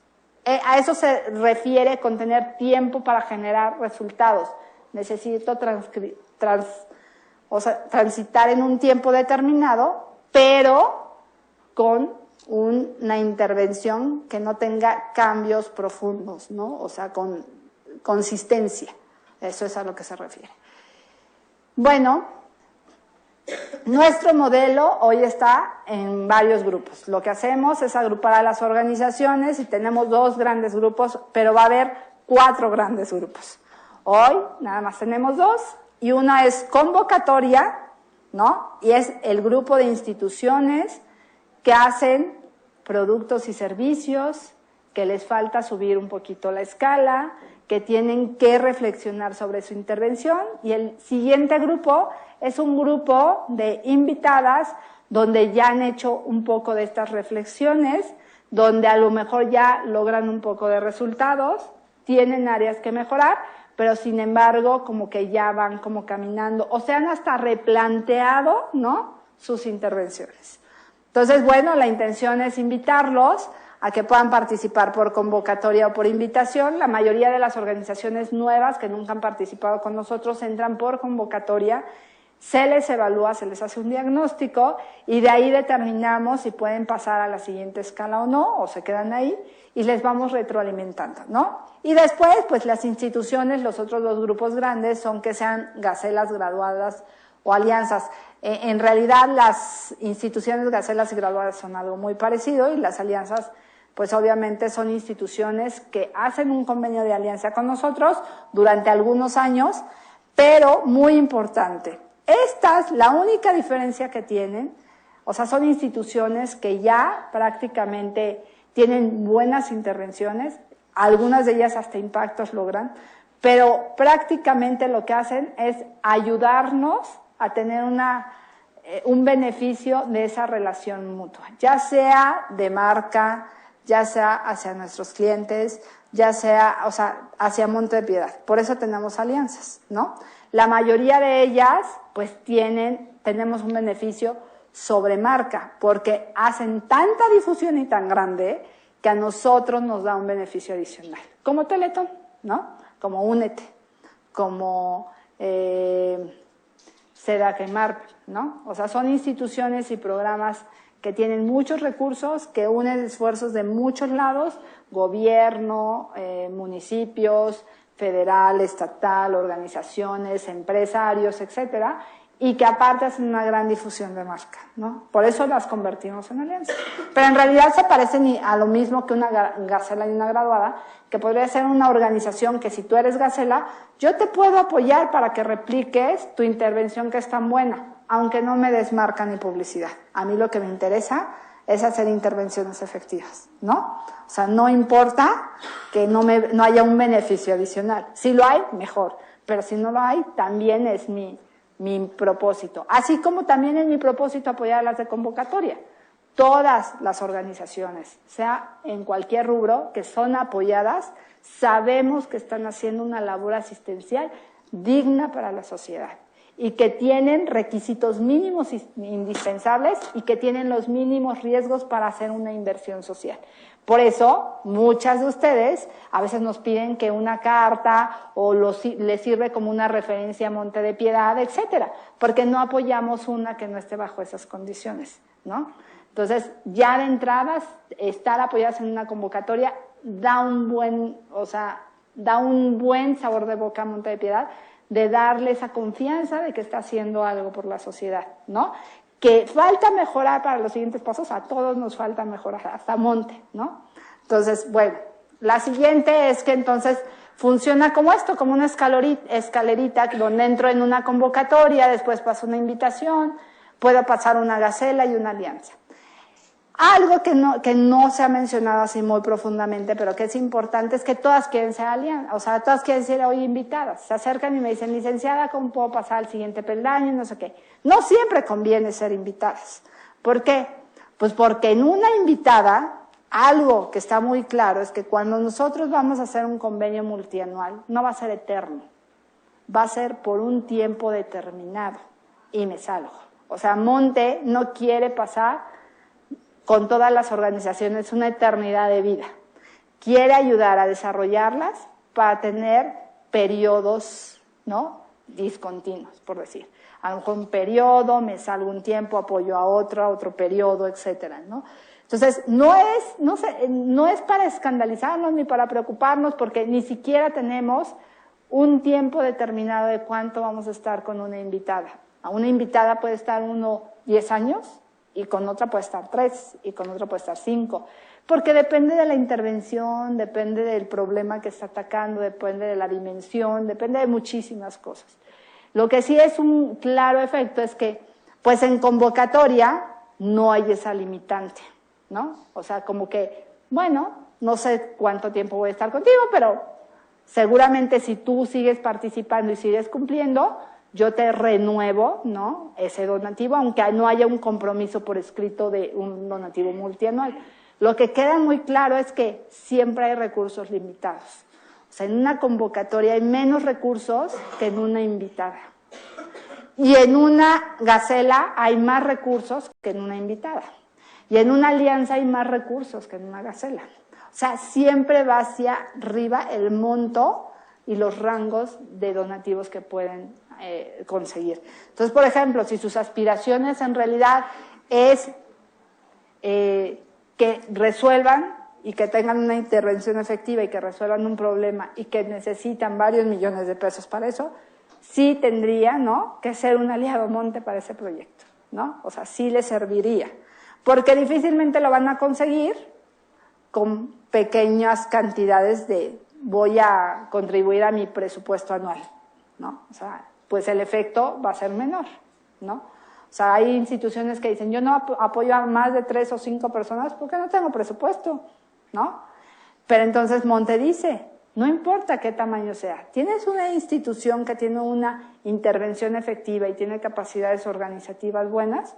a eso se refiere con tener tiempo para generar resultados. Necesito transitar en un tiempo determinado, pero con una intervención que no tenga cambios profundos, ¿no? O sea, con consistencia. Eso es a lo que se refiere. Bueno, nuestro modelo hoy está en varios grupos. Lo que hacemos es agrupar a las organizaciones y tenemos 2 grandes grupos, pero va a haber 4 grandes grupos. Hoy nada más tenemos 2 y una es convocatoria, ¿no? Y es el grupo de instituciones que hacen productos y servicios, que les falta subir un poquito la escala, que tienen que reflexionar sobre su intervención. Y el siguiente grupo es un grupo de invitadas donde ya han hecho un poco de estas reflexiones, donde a lo mejor ya logran un poco de resultados, tienen áreas que mejorar, pero sin embargo como que ya van como caminando, o sea, han hasta replanteado, ¿no?, sus intervenciones. Entonces, bueno, la intención es invitarlos a que puedan participar por convocatoria o por invitación. La mayoría de las organizaciones nuevas que nunca han participado con nosotros entran por convocatoria, se les evalúa, se les hace un diagnóstico y de ahí determinamos si pueden pasar a la siguiente escala o no, o se quedan ahí y les vamos retroalimentando, ¿no? Y después, pues las instituciones, los otros 2 grupos grandes son que sean gacelas graduadas o alianzas. En realidad las instituciones gacelas y graduadas son algo muy parecido y las alianzas pues obviamente son instituciones que hacen un convenio de alianza con nosotros durante algunos años, pero muy importante. Estas, la única diferencia que tienen, o sea, son instituciones que ya prácticamente tienen buenas intervenciones, algunas de ellas hasta impactos logran, pero prácticamente lo que hacen es ayudarnos a tener un beneficio de esa relación mutua, ya sea de marca, ya sea hacia nuestros clientes, ya sea, o sea, hacia Monte de Piedad. Por eso tenemos alianzas, ¿no? La mayoría de ellas, pues tenemos un beneficio sobre marca, porque hacen tanta difusión y tan grande que a nosotros nos da un beneficio adicional. Como Teletón, ¿no? Como Únete, como SEDAC y Marvel, ¿no? O sea, son instituciones y programas que tienen muchos recursos, que unen esfuerzos de muchos lados, gobierno, municipios, federal, estatal, organizaciones, empresarios, etcétera, y que aparte hacen una gran difusión de marca, ¿no? Por eso las convertimos en alianzas. Pero en realidad se parecen a lo mismo que una Gacela y una graduada, que podría ser una organización que si tú eres Gacela, yo te puedo apoyar para que repliques tu intervención que es tan buena, aunque no me des marca ni publicidad. A mí lo que me interesa es hacer intervenciones efectivas, ¿no? O sea, no importa que no haya un beneficio adicional. Si lo hay, mejor. Pero si no lo hay, también es mi propósito. Así como también es mi propósito apoyar a las de convocatoria. Todas las organizaciones, sea en cualquier rubro, que son apoyadas, sabemos que están haciendo una labor asistencial digna para la sociedad y que tienen requisitos mínimos indispensables y que tienen los mínimos riesgos para hacer una inversión social. Por eso, muchas de ustedes a veces nos piden que una carta o les sirve como una referencia a Monte de Piedad, etcétera, porque no apoyamos una que no esté bajo esas condiciones, ¿no? Entonces, ya de entrada, estar apoyadas en una convocatoria da un buen sabor de boca a Monte de Piedad, de darle esa confianza de que está haciendo algo por la sociedad, ¿no? Que falta mejorar para los siguientes pasos, a todos nos falta mejorar, hasta Monte, ¿no? Entonces, bueno, la siguiente es que entonces funciona como esto, como una escalerita donde entro en una convocatoria, después paso una invitación, puedo pasar una Gacela y una alianza. Algo que no se ha mencionado así muy profundamente, pero que es importante, es que todas quieren ser alianzas, o sea, todas quieren ser hoy invitadas. Se acercan y me dicen, licenciada, ¿cómo puedo pasar al siguiente peldaño? No sé qué. No siempre conviene ser invitadas. ¿Por qué? Pues porque en una invitada, algo que está muy claro es que cuando nosotros vamos a hacer un convenio multianual, no va a ser eterno, va a ser por un tiempo determinado. Y me salgo. O sea, Monte no quiere pasar con todas las organizaciones una eternidad de vida. Quiere ayudar a desarrollarlas para tener periodos, ¿no?, discontinuos, por decir. A lo mejor un periodo, me salgo un tiempo, apoyo a otro periodo, etcétera, ¿no? Entonces, no es para escandalizarnos ni para preocuparnos, porque ni siquiera tenemos un tiempo determinado de cuánto vamos a estar con una invitada. A una invitada puede estar 10 años, y con otra puede estar 3, y con otra puede estar 5, porque depende de la intervención, depende del problema que está atacando, depende de la dimensión, depende de muchísimas cosas. Lo que sí es un claro efecto es que, pues en convocatoria no hay esa limitante, ¿no? O sea, como que, bueno, no sé cuánto tiempo voy a estar contigo, pero seguramente si tú sigues participando y sigues cumpliendo, yo te renuevo, ¿no?, ese donativo, aunque no haya un compromiso por escrito de un donativo multianual. Lo que queda muy claro es que siempre hay recursos limitados. O sea, en una convocatoria hay menos recursos que en una invitada. Y en una Gacela hay más recursos que en una invitada. Y en una alianza hay más recursos que en una Gacela. O sea, siempre va hacia arriba el monto y los rangos de donativos que pueden conseguir. Entonces, por ejemplo, si sus aspiraciones en realidad es que resuelvan y que tengan una intervención efectiva y que resuelvan un problema y que necesitan varios millones de pesos para eso, sí tendría, ¿no?, que ser un aliado Monte para ese proyecto, ¿no? O sea, sí les serviría, porque difícilmente lo van a conseguir con pequeñas cantidades de voy a contribuir a mi presupuesto anual, ¿no? O sea, pues el efecto va a ser menor, ¿no? O sea, hay instituciones que dicen, yo no apoyo a más de 3 o 5 personas porque no tengo presupuesto, ¿no? Pero entonces Monte dice, no importa qué tamaño sea, tienes una institución que tiene una intervención efectiva y tiene capacidades organizativas buenas,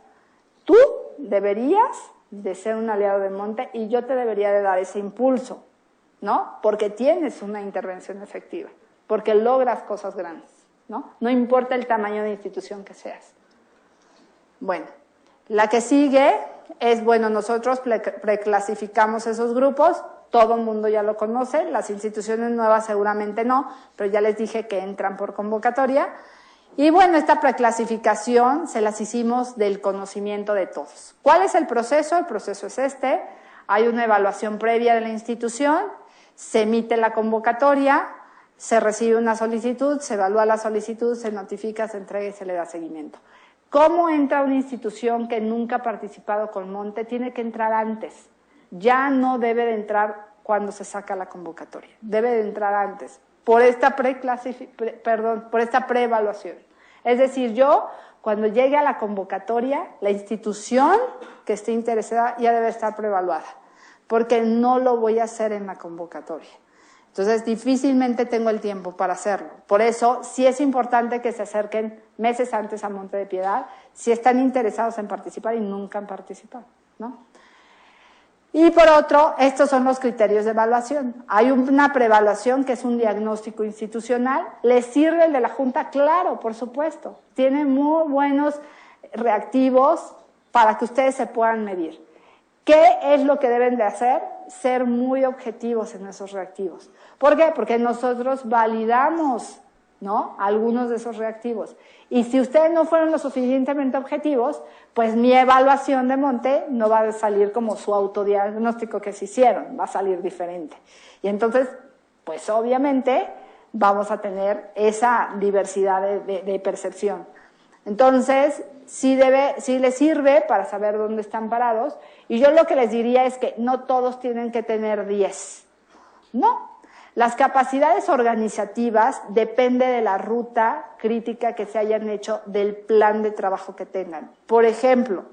tú deberías de ser un aliado de Monte y yo te debería de dar ese impulso, ¿no? Porque tienes una intervención efectiva, porque logras cosas grandes, ¿no? No importa el tamaño de institución que seas. Bueno, La que sigue es, bueno, nosotros preclasificamos esos grupos, todo el mundo ya lo conoce, las instituciones nuevas seguramente no, pero ya les dije que entran por convocatoria. Y bueno, esta preclasificación se las hicimos del conocimiento de todos. ¿Cuál es el proceso? El proceso es este. Hay una evaluación previa de la institución, se emite la convocatoria, se recibe una solicitud, se evalúa la solicitud, se notifica, se entrega y se le da seguimiento. ¿Cómo entra una institución que nunca ha participado con Monte? Tiene que entrar antes. Ya no debe de entrar cuando se saca la convocatoria. Debe de entrar antes, por esta preevaluación. Es decir, yo, cuando llegue a la convocatoria, la institución que esté interesada ya debe estar preevaluada, porque no lo voy a hacer en la convocatoria. Entonces, difícilmente tengo el tiempo para hacerlo. Por eso, sí es importante que se acerquen meses antes a Monte de Piedad, si están interesados en participar y nunca han participado, ¿no? Y por otro, estos son los criterios de evaluación. Hay una preevaluación que es un diagnóstico institucional. ¿Les sirve el de la Junta? Claro, por supuesto. Tiene muy buenos reactivos para que ustedes se puedan medir. ¿Qué es lo que deben de hacer? Ser muy objetivos en esos reactivos. ¿Por qué? Porque nosotros validamos, ¿no?, algunos de esos reactivos. Y si ustedes no fueron lo suficientemente objetivos, pues mi evaluación de Monte no va a salir como su autodiagnóstico que se hicieron, va a salir diferente. Y entonces, pues obviamente vamos a tener esa diversidad de percepción. Entonces, sí les sirve para saber dónde están parados. Y yo lo que les diría es que no todos tienen que tener 10, ¿no? Las capacidades organizativas depende de la ruta crítica que se hayan hecho, del plan de trabajo que tengan. Por ejemplo,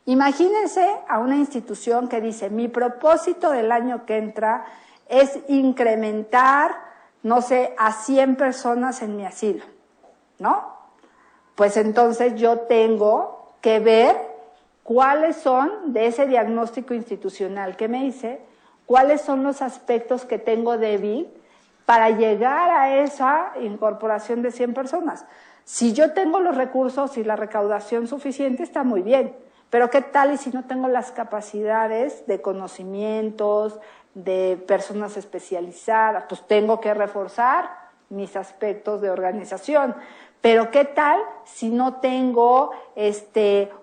imagínense a una institución que dice, mi propósito del año que entra es incrementar, no sé, a 100 personas en mi asilo, ¿no? Pues entonces yo tengo que ver cuáles son, de ese diagnóstico institucional que me hice, cuáles son los aspectos que tengo débil para llegar a esa incorporación de 100 personas. Si yo tengo los recursos y la recaudación suficiente, está muy bien. Pero ¿qué tal y si no tengo las capacidades de conocimientos, de personas especializadas? Pues tengo que reforzar mis aspectos de organización. Pero ¿qué tal si no tengo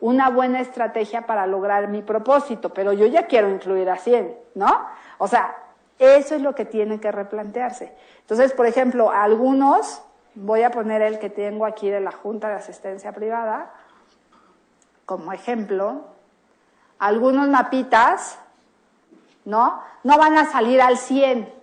una buena estrategia para lograr mi propósito? Pero yo ya quiero incluir a 100, ¿no? O sea, eso es lo que tiene que replantearse. Entonces, por ejemplo, algunos, voy a poner el que tengo aquí de la Junta de Asistencia Privada, como ejemplo, algunos mapitas, ¿no? No van a salir al 100,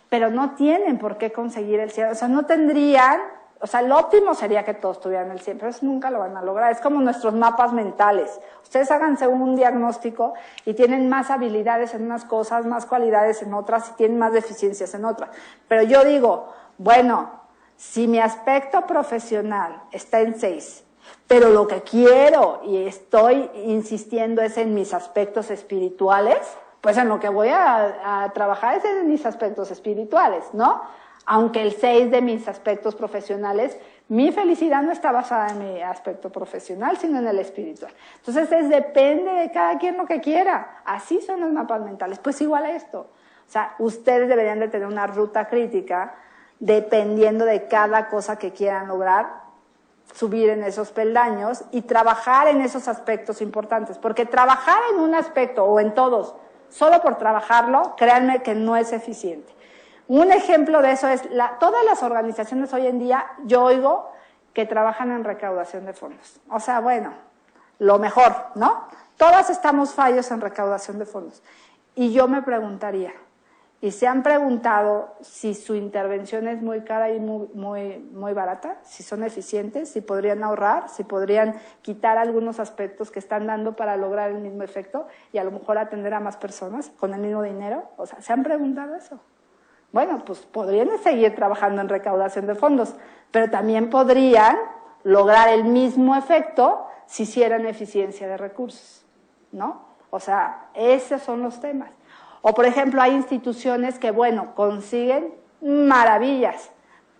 pero no tienen por qué conseguir el 100. O sea, no tendrían... O sea, lo óptimo sería que todos tuvieran el 100, pero eso nunca lo van a lograr. Es como nuestros mapas mentales. Ustedes háganse un diagnóstico y tienen más habilidades en unas cosas, más cualidades en otras y tienen más deficiencias en otras. Pero yo digo, bueno, si mi aspecto profesional está en 6, pero lo que quiero y estoy insistiendo es en mis aspectos espirituales, pues en lo que voy a trabajar es en mis aspectos espirituales, ¿no? Aunque el 6 de mis aspectos profesionales, mi felicidad no está basada en mi aspecto profesional, sino en el espiritual. Entonces, depende de cada quien lo que quiera. Así son los mapas mentales. Pues igual a esto. O sea, ustedes deberían de tener una ruta crítica dependiendo de cada cosa que quieran lograr, subir en esos peldaños y trabajar en esos aspectos importantes. Porque trabajar en un aspecto o en todos, solo por trabajarlo, créanme que no es eficiente. Un ejemplo de eso es, todas las organizaciones hoy en día, yo oigo que trabajan en recaudación de fondos. O sea, bueno, lo mejor, ¿no? Todas estamos fallos en recaudación de fondos. Y yo me preguntaría, ¿y se han preguntado si su intervención es muy cara y muy barata? ¿Si son eficientes? ¿Si podrían ahorrar? ¿Si podrían quitar algunos aspectos que están dando para lograr el mismo efecto y a lo mejor atender a más personas con el mismo dinero? O sea, ¿se han preguntado eso? Bueno, pues podrían seguir trabajando en recaudación de fondos, pero también podrían lograr el mismo efecto si hicieran eficiencia de recursos, ¿no? O sea, esos son los temas. O, por ejemplo, hay instituciones que, bueno, consiguen maravillas,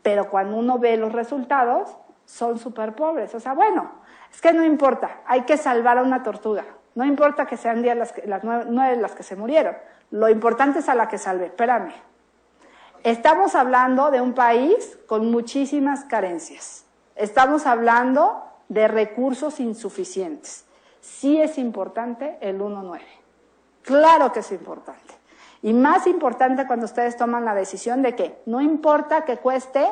pero cuando uno ve los resultados, son súper pobres. O sea, bueno, es que no importa, hay que salvar a una tortuga. No importa que sean 10 las 9 las que se murieron. Lo importante es a la que salve. Espérame. Estamos hablando de un país con muchísimas carencias. Estamos hablando de recursos insuficientes. Sí es importante el 1.9. Claro que es importante. Y más importante cuando ustedes toman la decisión de que no importa que cueste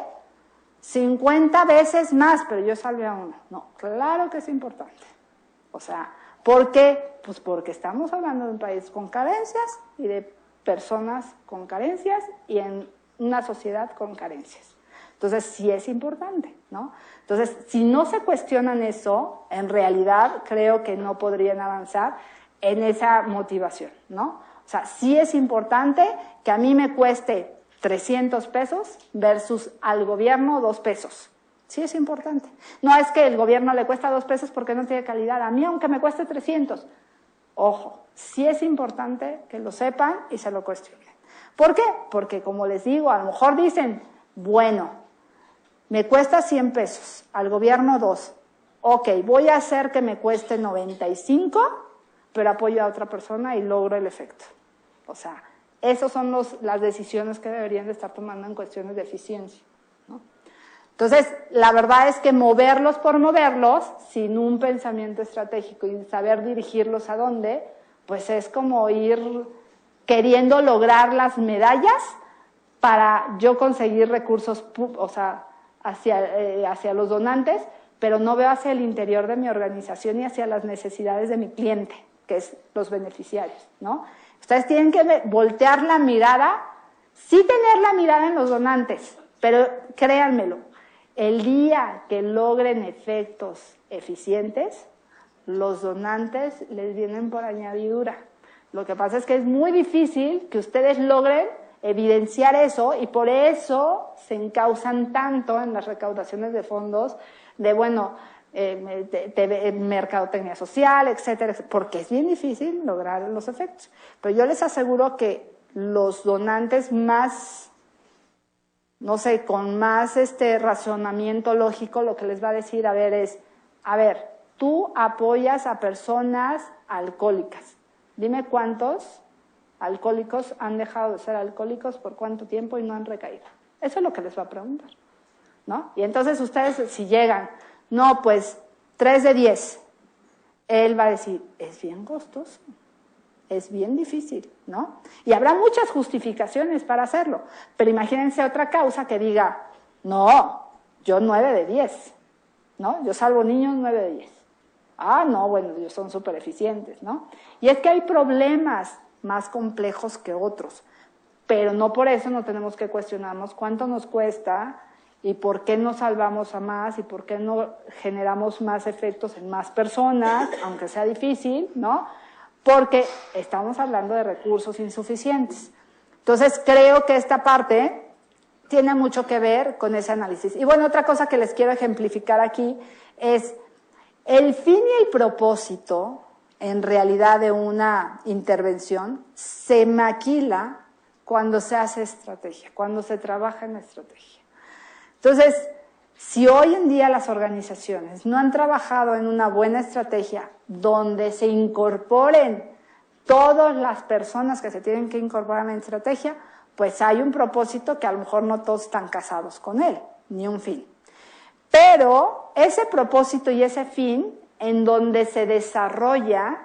50 veces más, pero yo salve a uno. No, claro que es importante. O sea, ¿por qué? Pues porque estamos hablando de un país con carencias y de personas con carencias y en una sociedad con carencias. Entonces, sí es importante, ¿no? Entonces, si no se cuestionan eso, en realidad creo que no podrían avanzar en esa motivación, ¿no? O sea, sí es importante que a mí me cueste 300 pesos versus al gobierno 2 pesos. Sí es importante. No es que el gobierno le cuesta 2 pesos porque no tiene calidad. A mí, aunque me cueste 300. Ojo, sí es importante que lo sepan y se lo cuestionen. ¿Por qué? Porque, como les digo, a lo mejor dicen, bueno, me cuesta 100 pesos, al gobierno 2. Ok, voy a hacer que me cueste 95, pero apoyo a otra persona y logro el efecto. O sea, esas son las decisiones que deberían de estar tomando en cuestiones de eficiencia, ¿no? Entonces, la verdad es que moverlos por moverlos, sin un pensamiento estratégico y saber dirigirlos a dónde, pues es como ir queriendo lograr las medallas para yo conseguir recursos, o sea, hacia los donantes, pero no veo hacia el interior de mi organización y hacia las necesidades de mi cliente, que es los beneficiarios, ¿no? Ustedes tienen que voltear la mirada, sí tener la mirada en los donantes, pero créanmelo, el día que logren efectos eficientes, los donantes les vienen por añadidura. Lo que pasa es que es muy difícil que ustedes logren evidenciar eso y por eso se encausan tanto en las recaudaciones de fondos de, bueno, mercadotecnia social, etcétera, porque es bien difícil lograr los efectos. Pero yo les aseguro que los donantes más, no sé, con más razonamiento lógico, lo que les va a decir, a ver, tú apoyas a personas alcohólicas. Dime cuántos alcohólicos han dejado de ser alcohólicos, por cuánto tiempo y no han recaído. Eso es lo que les va a preguntar, ¿no? Y entonces ustedes, si llegan, no, pues 3 de 10, él va a decir, es bien costoso, es bien difícil, ¿no? Y habrá muchas justificaciones para hacerlo, pero imagínense otra causa que diga, no, yo 9 de 10, ¿no? Yo salvo niños 9 de 10. Ah, no, bueno, ellos son súper eficientes, ¿no? Y es que hay problemas más complejos que otros, pero no por eso no tenemos que cuestionarnos cuánto nos cuesta y por qué no salvamos a más y por qué no generamos más efectos en más personas, aunque sea difícil, ¿no? Porque estamos hablando de recursos insuficientes. Entonces, creo que esta parte tiene mucho que ver con ese análisis. Y bueno, otra cosa que les quiero ejemplificar aquí es el fin y el propósito, en realidad, de una intervención se maquila cuando se hace estrategia, cuando se trabaja en estrategia. Entonces, si hoy en día las organizaciones no han trabajado en una buena estrategia donde se incorporen todas las personas que se tienen que incorporar en la estrategia, pues hay un propósito que a lo mejor no todos están casados con él, ni un fin. Pero ese propósito y ese fin, en donde se desarrolla,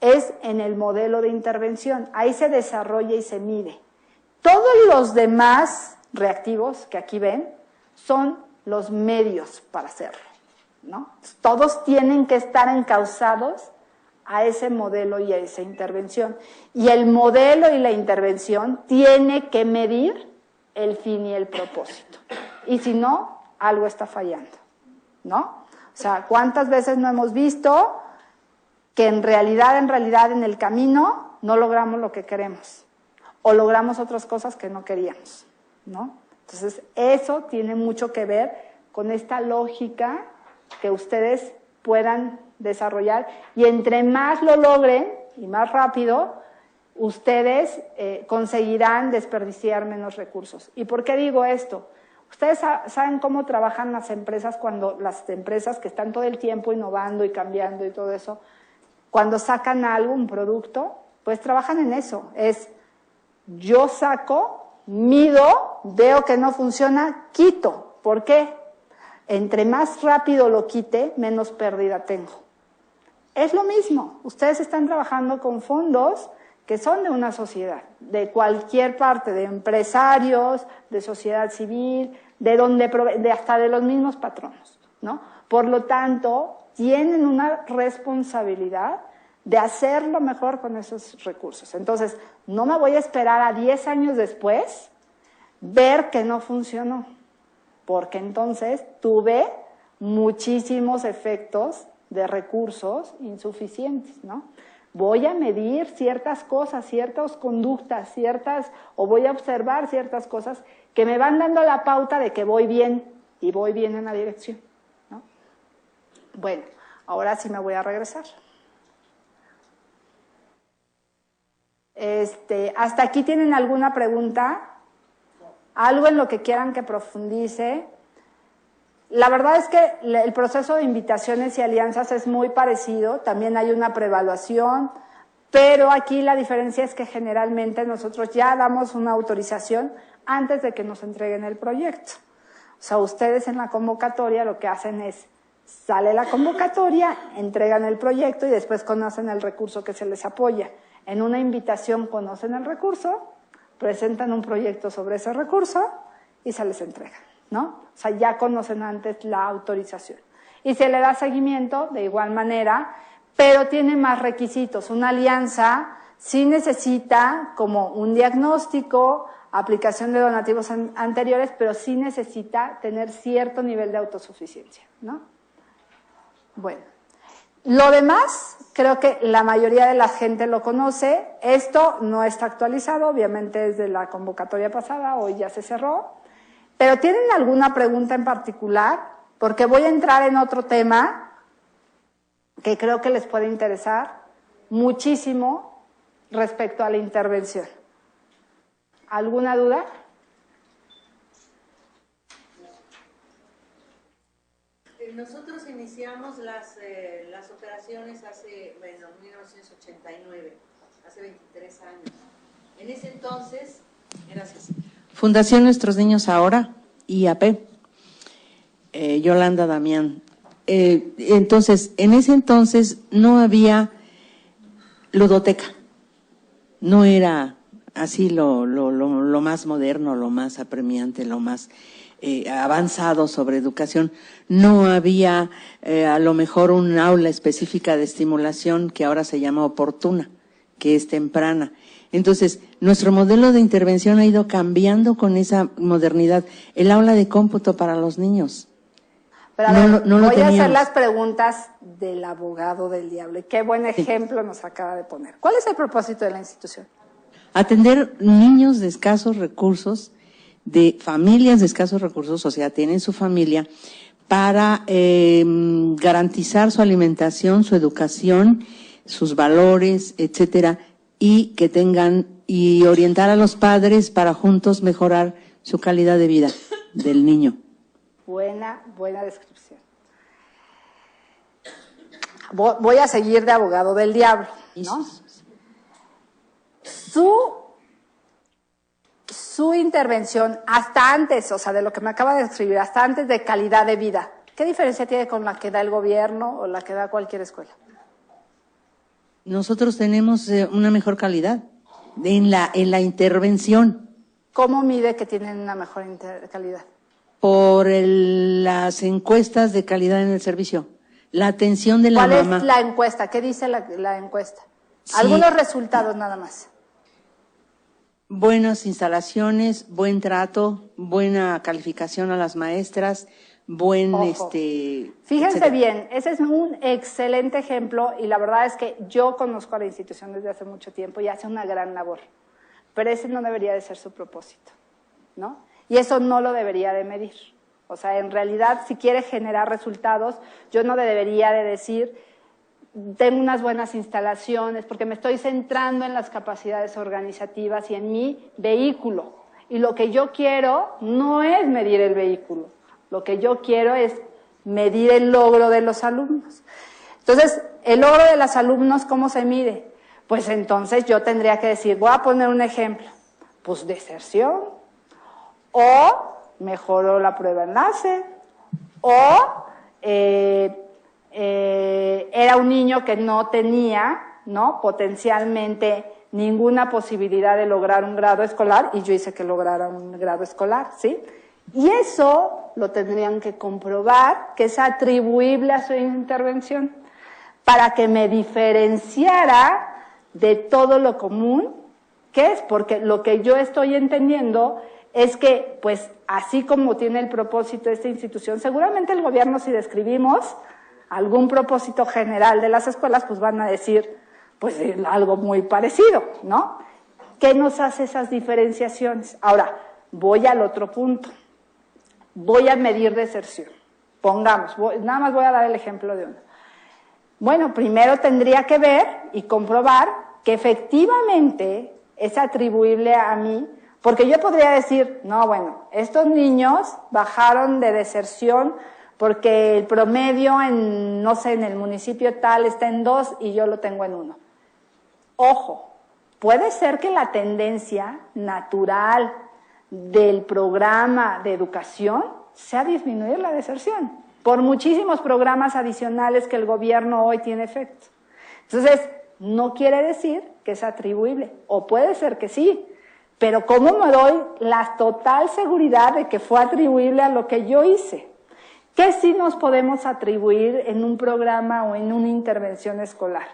es en el modelo de intervención. Ahí se desarrolla y se mide. Todos los demás reactivos que aquí ven son los medios para hacerlo, ¿no? Todos tienen que estar encausados a ese modelo y a esa intervención. Y el modelo y la intervención tiene que medir el fin y el propósito. Y si no, algo está fallando, ¿no? O sea, ¿cuántas veces no hemos visto que en realidad en el camino no logramos lo que queremos? O logramos otras cosas que no queríamos, ¿no? Entonces, eso tiene mucho que ver con esta lógica que ustedes puedan desarrollar. Y entre más lo logren y más rápido, ustedes conseguirán desperdiciar menos recursos. ¿Y por qué digo esto? Ustedes saben cómo trabajan las empresas cuando las empresas que están todo el tiempo innovando y cambiando y todo eso, cuando sacan algo, un producto, pues trabajan en eso. Es, yo saco, mido, veo que no funciona, quito. ¿Por qué? Entre más rápido lo quite, menos pérdida tengo. Es lo mismo. Ustedes están trabajando con fondos que son de una sociedad, de cualquier parte, de empresarios, de sociedad civil, hasta de los mismos patronos, ¿no? Por lo tanto, tienen una responsabilidad de hacer lo mejor con esos recursos. Entonces, no me voy a esperar a 10 años después ver que no funcionó, porque entonces tuve muchísimos efectos de recursos insuficientes, ¿no? Voy a medir ciertas cosas, ciertas conductas, o voy a observar ciertas cosas que me van dando la pauta de que voy bien, y voy bien en la dirección, ¿no? Bueno, ahora sí me voy a regresar. ¿Hasta aquí tienen alguna pregunta? ¿Algo en lo que quieran que profundice? La verdad es que el proceso de invitaciones y alianzas es muy parecido, también hay una preevaluación, pero aquí la diferencia es que generalmente nosotros ya damos una autorización antes de que nos entreguen el proyecto. O sea, ustedes en la convocatoria lo que hacen es, sale la convocatoria, entregan el proyecto y después conocen el recurso que se les apoya. En una invitación conocen el recurso, presentan un proyecto sobre ese recurso y se les entrega, ¿no? O sea, ya conocen antes la autorización. Y se le da seguimiento de igual manera, pero tiene más requisitos. Una alianza sí necesita como un diagnóstico, aplicación de donativos anteriores, pero sí necesita tener cierto nivel de autosuficiencia, ¿no? Bueno, lo demás, creo que la mayoría de la gente lo conoce. Esto no está actualizado, obviamente es de la convocatoria pasada, hoy ya se cerró. Pero ¿tienen alguna pregunta en particular? Porque voy a entrar en otro tema que creo que les puede interesar muchísimo respecto a la intervención. ¿Alguna duda? Nosotros iniciamos las operaciones hace, 1989, hace 23 años. En ese entonces, gracias. Fundación Nuestros Niños Ahora, IAP, Yolanda Damián. Entonces, en ese entonces no había ludoteca, no era así lo más moderno, lo más apremiante, lo más avanzado sobre educación. No había a lo mejor un aula específica de estimulación que ahora se llama oportuna, que es temprana. Entonces, nuestro modelo de intervención ha ido cambiando con esa modernidad. El aula de cómputo para los niños. Pero a ver, voy a hacer las preguntas del abogado del diablo. Y qué buen ejemplo nos acaba de poner. ¿Cuál es el propósito de la institución? Atender niños de escasos recursos, de familias de escasos recursos, o sea, tienen su familia, para garantizar su alimentación, su educación, sus valores, etcétera, y que tengan, y orientar a los padres para juntos mejorar su calidad de vida del niño. Buena descripción. Voy a seguir de abogado del diablo, ¿no? Su intervención hasta antes, o sea, de lo que me acaba de describir, hasta antes de calidad de vida, ¿qué diferencia tiene con la que da el gobierno o la que da cualquier escuela? Nosotros tenemos una mejor calidad en la intervención. ¿Cómo mide que tienen una mejor calidad? Por las encuestas de calidad en el servicio, la atención de la mamá. ¿Cuál es la encuesta? ¿Qué dice la encuesta? Sí. Algunos resultados nada más. Buenas instalaciones, buen trato, buena calificación a las maestras, buen Fíjense etcétera. bien, ese es un excelente ejemplo y la verdad es que yo conozco a la institución desde hace mucho tiempo y hace una gran labor, pero ese no debería de ser su propósito, ¿no? Y eso no lo debería de medir. O sea, en realidad, si quiere generar resultados, yo no debería de decir, tengo unas buenas instalaciones, porque me estoy centrando en las capacidades organizativas y en mi vehículo. Y lo que yo quiero no es medir el vehículo, lo que yo quiero es medir el logro de los alumnos. Entonces, el logro de los alumnos, ¿cómo se mide? Pues entonces yo tendría que decir, voy a poner un ejemplo, pues deserción, o mejoró la prueba enlace, o era un niño que no tenía, ¿no?, potencialmente ninguna posibilidad de lograr un grado escolar y yo hice que lograra un grado escolar, ¿sí? Y eso lo tendrían que comprobar que es atribuible a su intervención para que me diferenciara de todo lo común, que es porque lo que yo estoy entendiendo es que, pues, así como tiene el propósito esta institución, seguramente el gobierno, si describimos algún propósito general de las escuelas, pues van a decir, pues, algo muy parecido, ¿no? ¿Qué nos hace esas diferenciaciones? Ahora, voy al otro punto. Voy a medir deserción. Pongamos, nada más voy a dar el ejemplo de uno. Bueno, primero tendría que ver y comprobar que efectivamente es atribuible a mí, porque yo podría decir, no, bueno, estos niños bajaron de deserción porque el promedio en, no sé, en el municipio tal está en 2 y yo lo tengo en 1. Ojo, puede ser que la tendencia natural del programa de educación sea disminuir la deserción, por muchísimos programas adicionales que el gobierno hoy tiene efecto. Entonces, no quiere decir que es atribuible, o puede ser que sí, pero ¿cómo me doy la total seguridad de que fue atribuible a lo que yo hice? ¿Qué sí nos podemos atribuir en un programa o en una intervención escolar?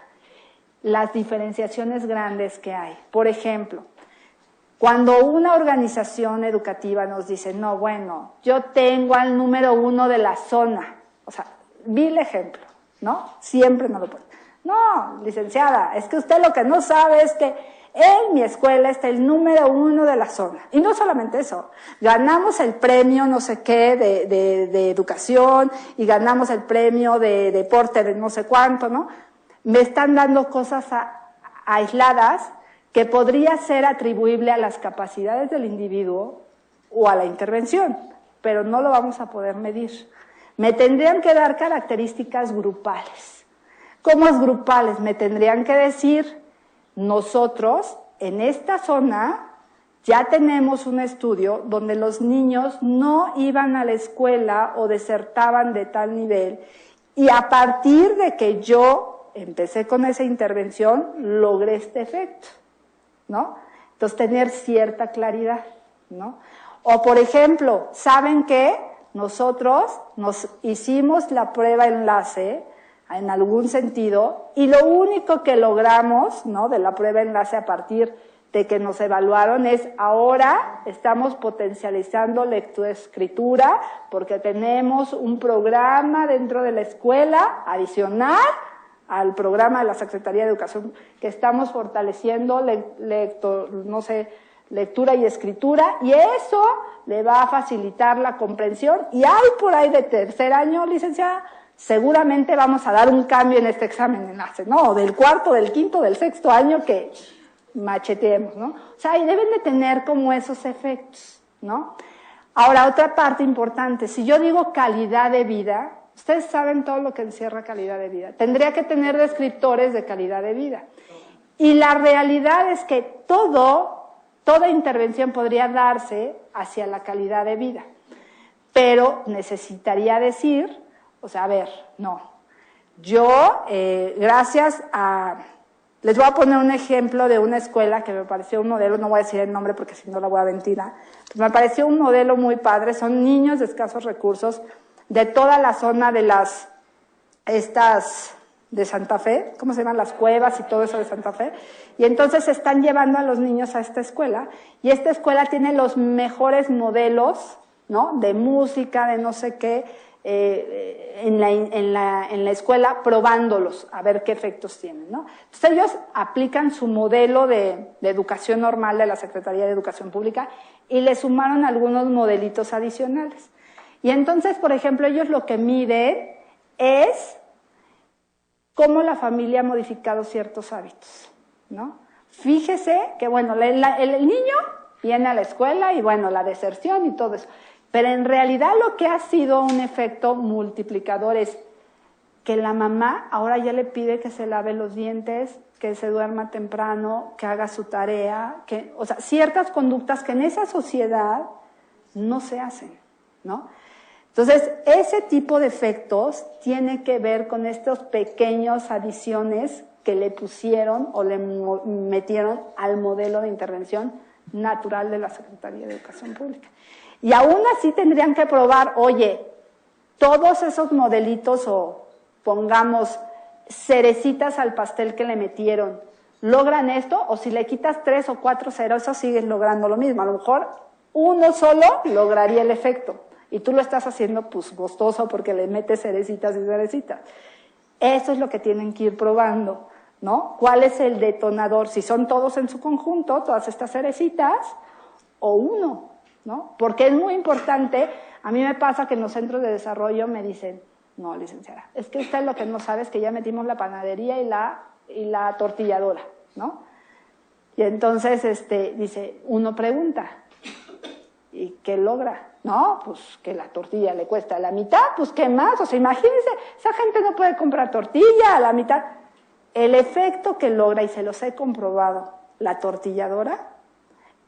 Las diferenciaciones grandes que hay. Por ejemplo, cuando una organización educativa nos dice, no, bueno, yo tengo al número 1 de la zona, o sea, vi el ejemplo, ¿no? Siempre no lo puedo. No, licenciada, es que usted lo que no sabe es que en mi escuela está el número 1 de la zona. Y no solamente eso, ganamos el premio no sé qué de educación y ganamos el premio de deporte de no sé cuánto, ¿no? Me están dando cosas aisladas que podría ser atribuible a las capacidades del individuo o a la intervención, pero no lo vamos a poder medir. Me tendrían que dar características grupales. ¿Cómo es grupales? Me tendrían que decir, nosotros en esta zona ya tenemos un estudio donde los niños no iban a la escuela o desertaban de tal nivel y a partir de que yo empecé con esa intervención logré este efecto, ¿no? Entonces, tener cierta claridad, ¿no? O, por ejemplo, ¿saben qué? Nosotros nos hicimos la prueba enlace en algún sentido y lo único que logramos, ¿no?, de la prueba enlace a partir de que nos evaluaron es ahora estamos potencializando lectoescritura porque tenemos un programa dentro de la escuela adicional al programa de la Secretaría de Educación que estamos fortaleciendo lectura y escritura y eso le va a facilitar la comprensión y hay por ahí de tercer año, licenciada, seguramente vamos a dar un cambio en este examen enlace, ¿no? Del cuarto, del quinto, del sexto año que macheteemos, ¿no? O sea, y deben de tener como esos efectos, ¿no? Ahora, otra parte importante, si yo digo calidad de vida, ustedes saben todo lo que encierra calidad de vida. Tendría que tener descriptores de calidad de vida. Y la realidad es que toda intervención podría darse hacia la calidad de vida. Pero necesitaría decir, o sea, a ver, no. Yo, gracias a... Les voy a poner un ejemplo de una escuela que me pareció un modelo, no voy a decir el nombre porque si no la voy a ventilar. Me pareció un modelo muy padre, son niños de escasos recursos de toda la zona de de Santa Fe, ¿cómo se llaman? Las cuevas y todo eso de Santa Fe. Y entonces están llevando a los niños a esta escuela y esta escuela tiene los mejores modelos, ¿no?, de música, de no sé qué, en la escuela probándolos a ver qué efectos tienen, ¿no? Entonces ellos aplican su modelo de educación normal de la Secretaría de Educación Pública y le sumaron algunos modelitos adicionales. Y entonces, por ejemplo, ellos lo que miden es cómo la familia ha modificado ciertos hábitos, ¿no? Fíjese que, bueno, el niño viene a la escuela y bueno, la deserción y todo eso. Pero en realidad lo que ha sido un efecto multiplicador es que la mamá ahora ya le pide que se lave los dientes, que se duerma temprano, que haga su tarea, o sea, ciertas conductas que en esa sociedad no se hacen, ¿no? Entonces, ese tipo de efectos tiene que ver con estas pequeñas adiciones que le pusieron o le metieron al modelo de intervención natural de la Secretaría de Educación Pública. Y aún así tendrían que probar, oye, todos esos modelitos o pongamos cerecitas al pastel que le metieron, ¿logran esto? O si le quitas 3 o 4 cerezas, sigues logrando lo mismo. A lo mejor uno solo lograría el efecto. Y tú lo estás haciendo pues gustoso porque le metes cerecitas y cerecitas. Eso es lo que tienen que ir probando, ¿no? ¿Cuál es el detonador? Si son todos en su conjunto, todas estas cerecitas, o uno, ¿no? Porque es muy importante. A mí me pasa que en los centros de desarrollo me dicen, no, licenciada, es que usted lo que no sabe es que ya metimos la panadería y la tortilladora, ¿no? Y entonces, dice, uno pregunta, ¿y qué logra? No, pues que la tortilla le cuesta la mitad, pues ¿qué más? O sea, imagínense, esa gente no puede comprar tortilla a la mitad. El efecto que logra, y se los he comprobado, la tortilladora,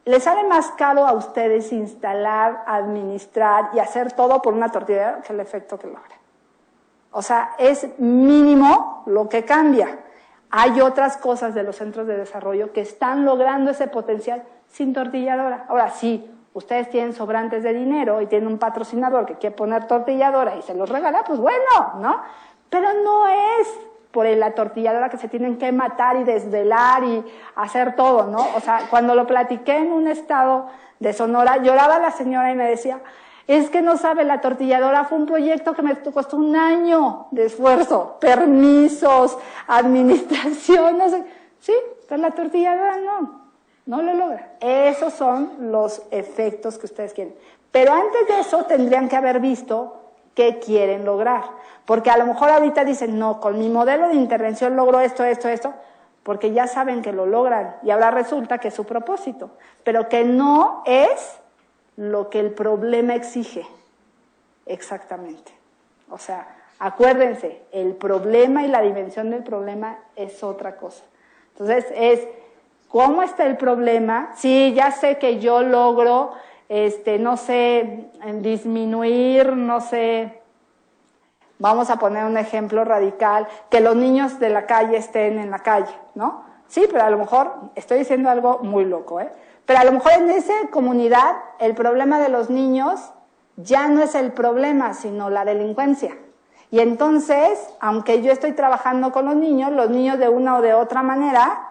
le sale más caro a ustedes instalar, administrar y hacer todo por una tortilladora que el efecto que logra. O sea, es mínimo lo que cambia. Hay otras cosas de los centros de desarrollo que están logrando ese potencial sin tortilladora. Ahora sí, ustedes tienen sobrantes de dinero y tienen un patrocinador que quiere poner tortilladora y se los regala, pues bueno, ¿no? Pero no es por la tortilladora que se tienen que matar y desvelar y hacer todo, ¿no? O sea, cuando lo platiqué en un estado de Sonora, lloraba la señora y me decía, es que no sabe, la tortilladora fue un proyecto que me costó 1 año de esfuerzo, permisos, administración, no sé. Sí, pero la tortilladora no lo logra. Esos son los efectos que ustedes quieren. Pero antes de eso tendrían que haber visto qué quieren lograr. Porque a lo mejor ahorita dicen, no, con mi modelo de intervención logro esto, porque ya saben que lo logran y ahora resulta que es su propósito, pero que no es lo que el problema exige. Exactamente. O sea, acuérdense, el problema y la dimensión del problema es otra cosa. Entonces es, ¿cómo está el problema? Sí, ya sé que yo logro, no sé, disminuir, no sé, vamos a poner un ejemplo radical, que los niños de la calle estén en la calle, ¿no? Sí, pero a lo mejor estoy diciendo algo muy loco, pero a lo mejor en esa comunidad el problema de los niños ya no es el problema, sino la delincuencia. Y entonces, aunque yo estoy trabajando con los niños de una o de otra manera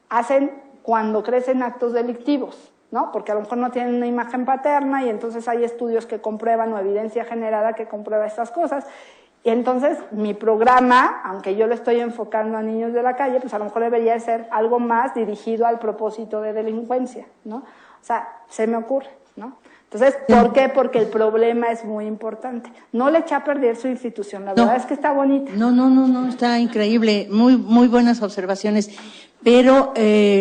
hacen cuando crecen actos delictivos, ¿no? Porque a lo mejor no tienen una imagen paterna y entonces hay estudios que comprueban o evidencia generada que comprueba estas cosas. Y entonces mi programa, aunque yo lo estoy enfocando a niños de la calle, pues a lo mejor debería ser algo más dirigido al propósito de delincuencia, ¿no? O sea, se me ocurre, ¿no? Entonces, ¿por qué? Porque el problema es muy importante. No le eché a perder su institución, la verdad es que está bonita. No, está increíble, muy buenas observaciones, pero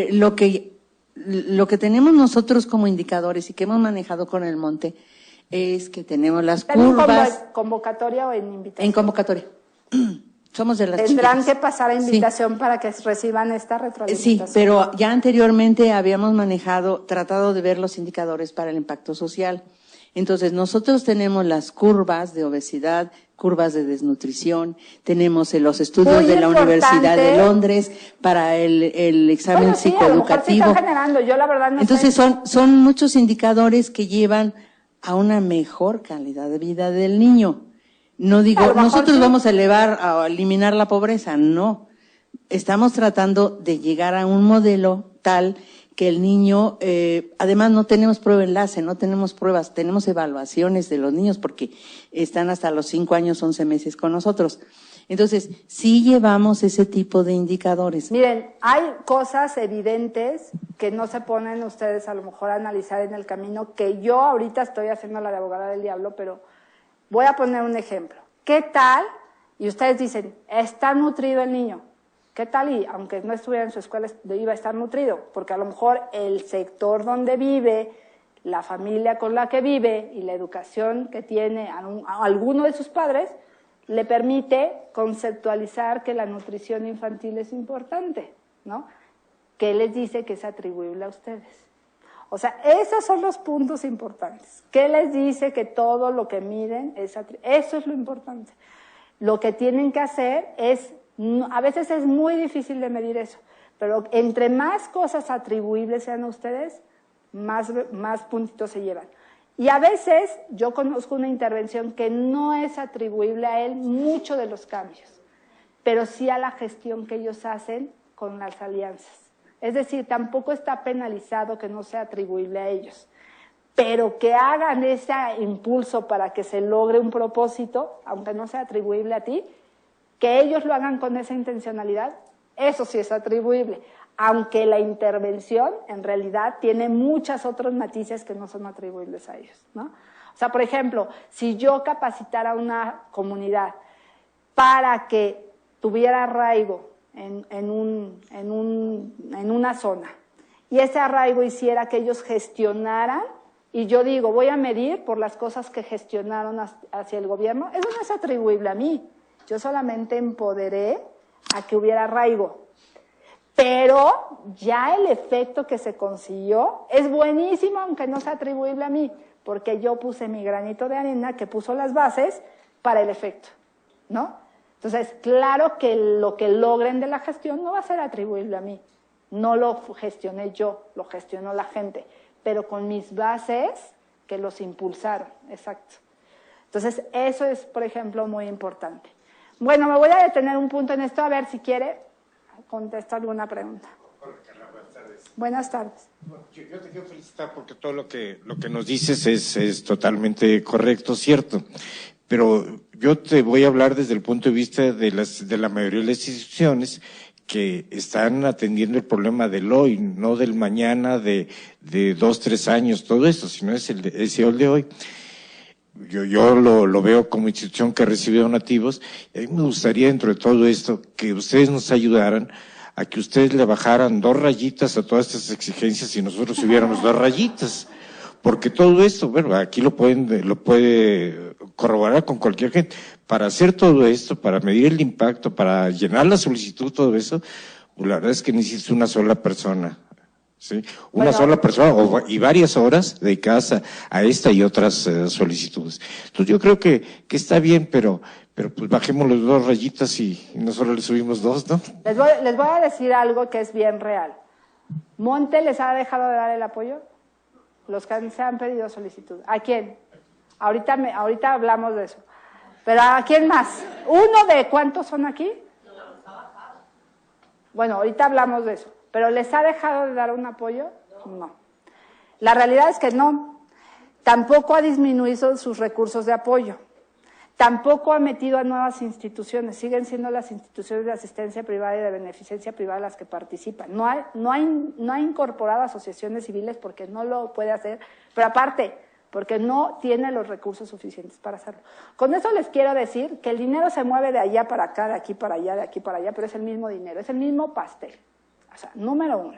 lo que tenemos nosotros como indicadores y que hemos manejado con el Monte es que tenemos las curvas. ¿En convocatoria o en invitación? En convocatoria. Somos de las Tendrán chicas. que pasar a invitación para que reciban esta retroalimentación. Sí, pero ya anteriormente habíamos tratado de ver los indicadores para el impacto social. Entonces, nosotros tenemos las curvas de obesidad, curvas de desnutrición, tenemos los estudios muy de la importante. Universidad de Londres para el examen psicoeducativo. A lo mejor sí está generando, yo la verdad no Entonces, sé. son muchos indicadores que llevan a una mejor calidad de vida del niño. No digo, nosotros vamos a eliminar la pobreza, no. Estamos tratando de llegar a un modelo tal que el niño, además no tenemos prueba enlace, no tenemos pruebas, tenemos evaluaciones de los niños porque están hasta los 5 años, 11 meses con nosotros. Entonces, sí llevamos ese tipo de indicadores. Miren, hay cosas evidentes que no se ponen ustedes a lo mejor a analizar en el camino, que yo ahorita estoy haciendo la de abogada del diablo, pero voy a poner un ejemplo. ¿Qué tal? Y ustedes dicen, está nutrido el niño. ¿Qué tal? Y aunque no estuviera en su escuela, iba a estar nutrido, porque a lo mejor el sector donde vive, la familia con la que vive y la educación que tiene a alguno de sus padres, le permite conceptualizar que la nutrición infantil es importante, ¿no? ¿Qué les dice que es atribuible a ustedes? O sea, esos son los puntos importantes. ¿Qué les dice que todo lo que miden es atribuible? Eso es lo importante. Lo que tienen que hacer es, a veces es muy difícil de medir eso, pero entre más cosas atribuibles sean a ustedes, más puntitos se llevan. Y a veces yo conozco una intervención que no es atribuible a él mucho de los cambios, pero sí a la gestión que ellos hacen con las alianzas. Es decir, tampoco está penalizado que no sea atribuible a ellos, pero que hagan ese impulso para que se logre un propósito, aunque no sea atribuible a ti, que ellos lo hagan con esa intencionalidad, eso sí es atribuible, aunque la intervención en realidad tiene muchas otros matices que no son atribuibles a ellos, ¿no? O sea, por ejemplo, si yo capacitara a una comunidad para que tuviera arraigo en una zona y ese arraigo hiciera que ellos gestionaran, y yo digo, voy a medir por las cosas que gestionaron hacia el gobierno, eso no es atribuible a mí. Yo solamente empoderé a que hubiera arraigo. Pero ya el efecto que se consiguió es buenísimo, aunque no sea atribuible a mí, porque yo puse mi granito de arena que puso las bases para el efecto, ¿no? Entonces, claro que lo que logren de la gestión no va a ser atribuible a mí. No lo gestioné yo, lo gestionó la gente, pero con mis bases que los impulsaron, exacto. Entonces, eso es, por ejemplo, muy importante. Bueno, me voy a detener un punto en esto, a ver si quiere contestar alguna pregunta. Hola, Carla, buenas tardes. Buenas tardes. Bueno, yo te quiero felicitar porque todo lo que nos dices es totalmente correcto, cierto. Pero yo te voy a hablar desde el punto de vista de la mayoría de las instituciones que están atendiendo el problema del hoy, no del mañana, de 2, 3 años, todo esto, sino es el de hoy. Yo lo veo como institución que recibe donativos, y a mí me gustaría, dentro de todo esto, que ustedes nos ayudaran a que ustedes le bajaran 2 rayitas a todas estas exigencias y nosotros subiéramos 2 rayitas. Porque todo esto, bueno, aquí lo puede corroborar con cualquier gente. Para hacer todo esto, para medir el impacto, para llenar la solicitud, todo eso, pues la verdad es que necesitas una sola persona. ¿Sí? Una sola persona y varias horas dedicadas a esta y otras solicitudes. Entonces yo creo que está bien, pero pues bajemos los 2 rayitas y no solo le subimos 2, ¿no? Les voy a decir algo que es bien real. ¿Monte les ha dejado de dar el apoyo? Los que se han pedido solicitud. ¿A quién? Ahorita hablamos de eso. ¿Pero a quién más? ¿Uno de cuántos son aquí? Bueno, ahorita hablamos de eso. ¿Pero les ha dejado de dar un apoyo? No. La realidad es que no. Tampoco ha disminuido sus recursos de apoyo. Tampoco ha metido a nuevas instituciones. Siguen siendo las instituciones de asistencia privada y de beneficencia privada las que participan. No ha incorporado asociaciones civiles porque no lo puede hacer, pero aparte, porque no tiene los recursos suficientes para hacerlo. Con eso les quiero decir que el dinero se mueve de allá para acá, de aquí para allá, de aquí para allá, pero es el mismo dinero, es el mismo pastel. O sea, número 1.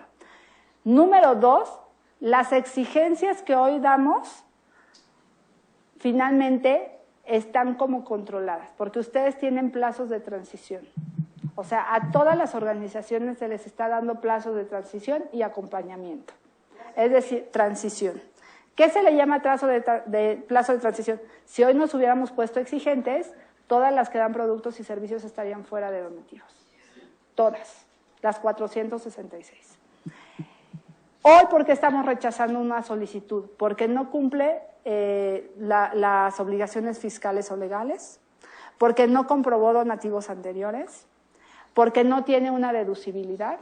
Número 2, las exigencias que hoy damos, finalmente, están como controladas, porque ustedes tienen plazos de transición. O sea, a todas las organizaciones se les está dando plazos de transición y acompañamiento. Es decir, transición. ¿Qué se le llama plazo de transición? Si hoy nos hubiéramos puesto exigentes, todas las que dan productos y servicios estarían fuera de donativos. Todas. Las 466. Hoy, ¿por qué estamos rechazando una solicitud? Porque no cumple las obligaciones fiscales o legales, porque no comprobó donativos anteriores, porque no tiene una deducibilidad,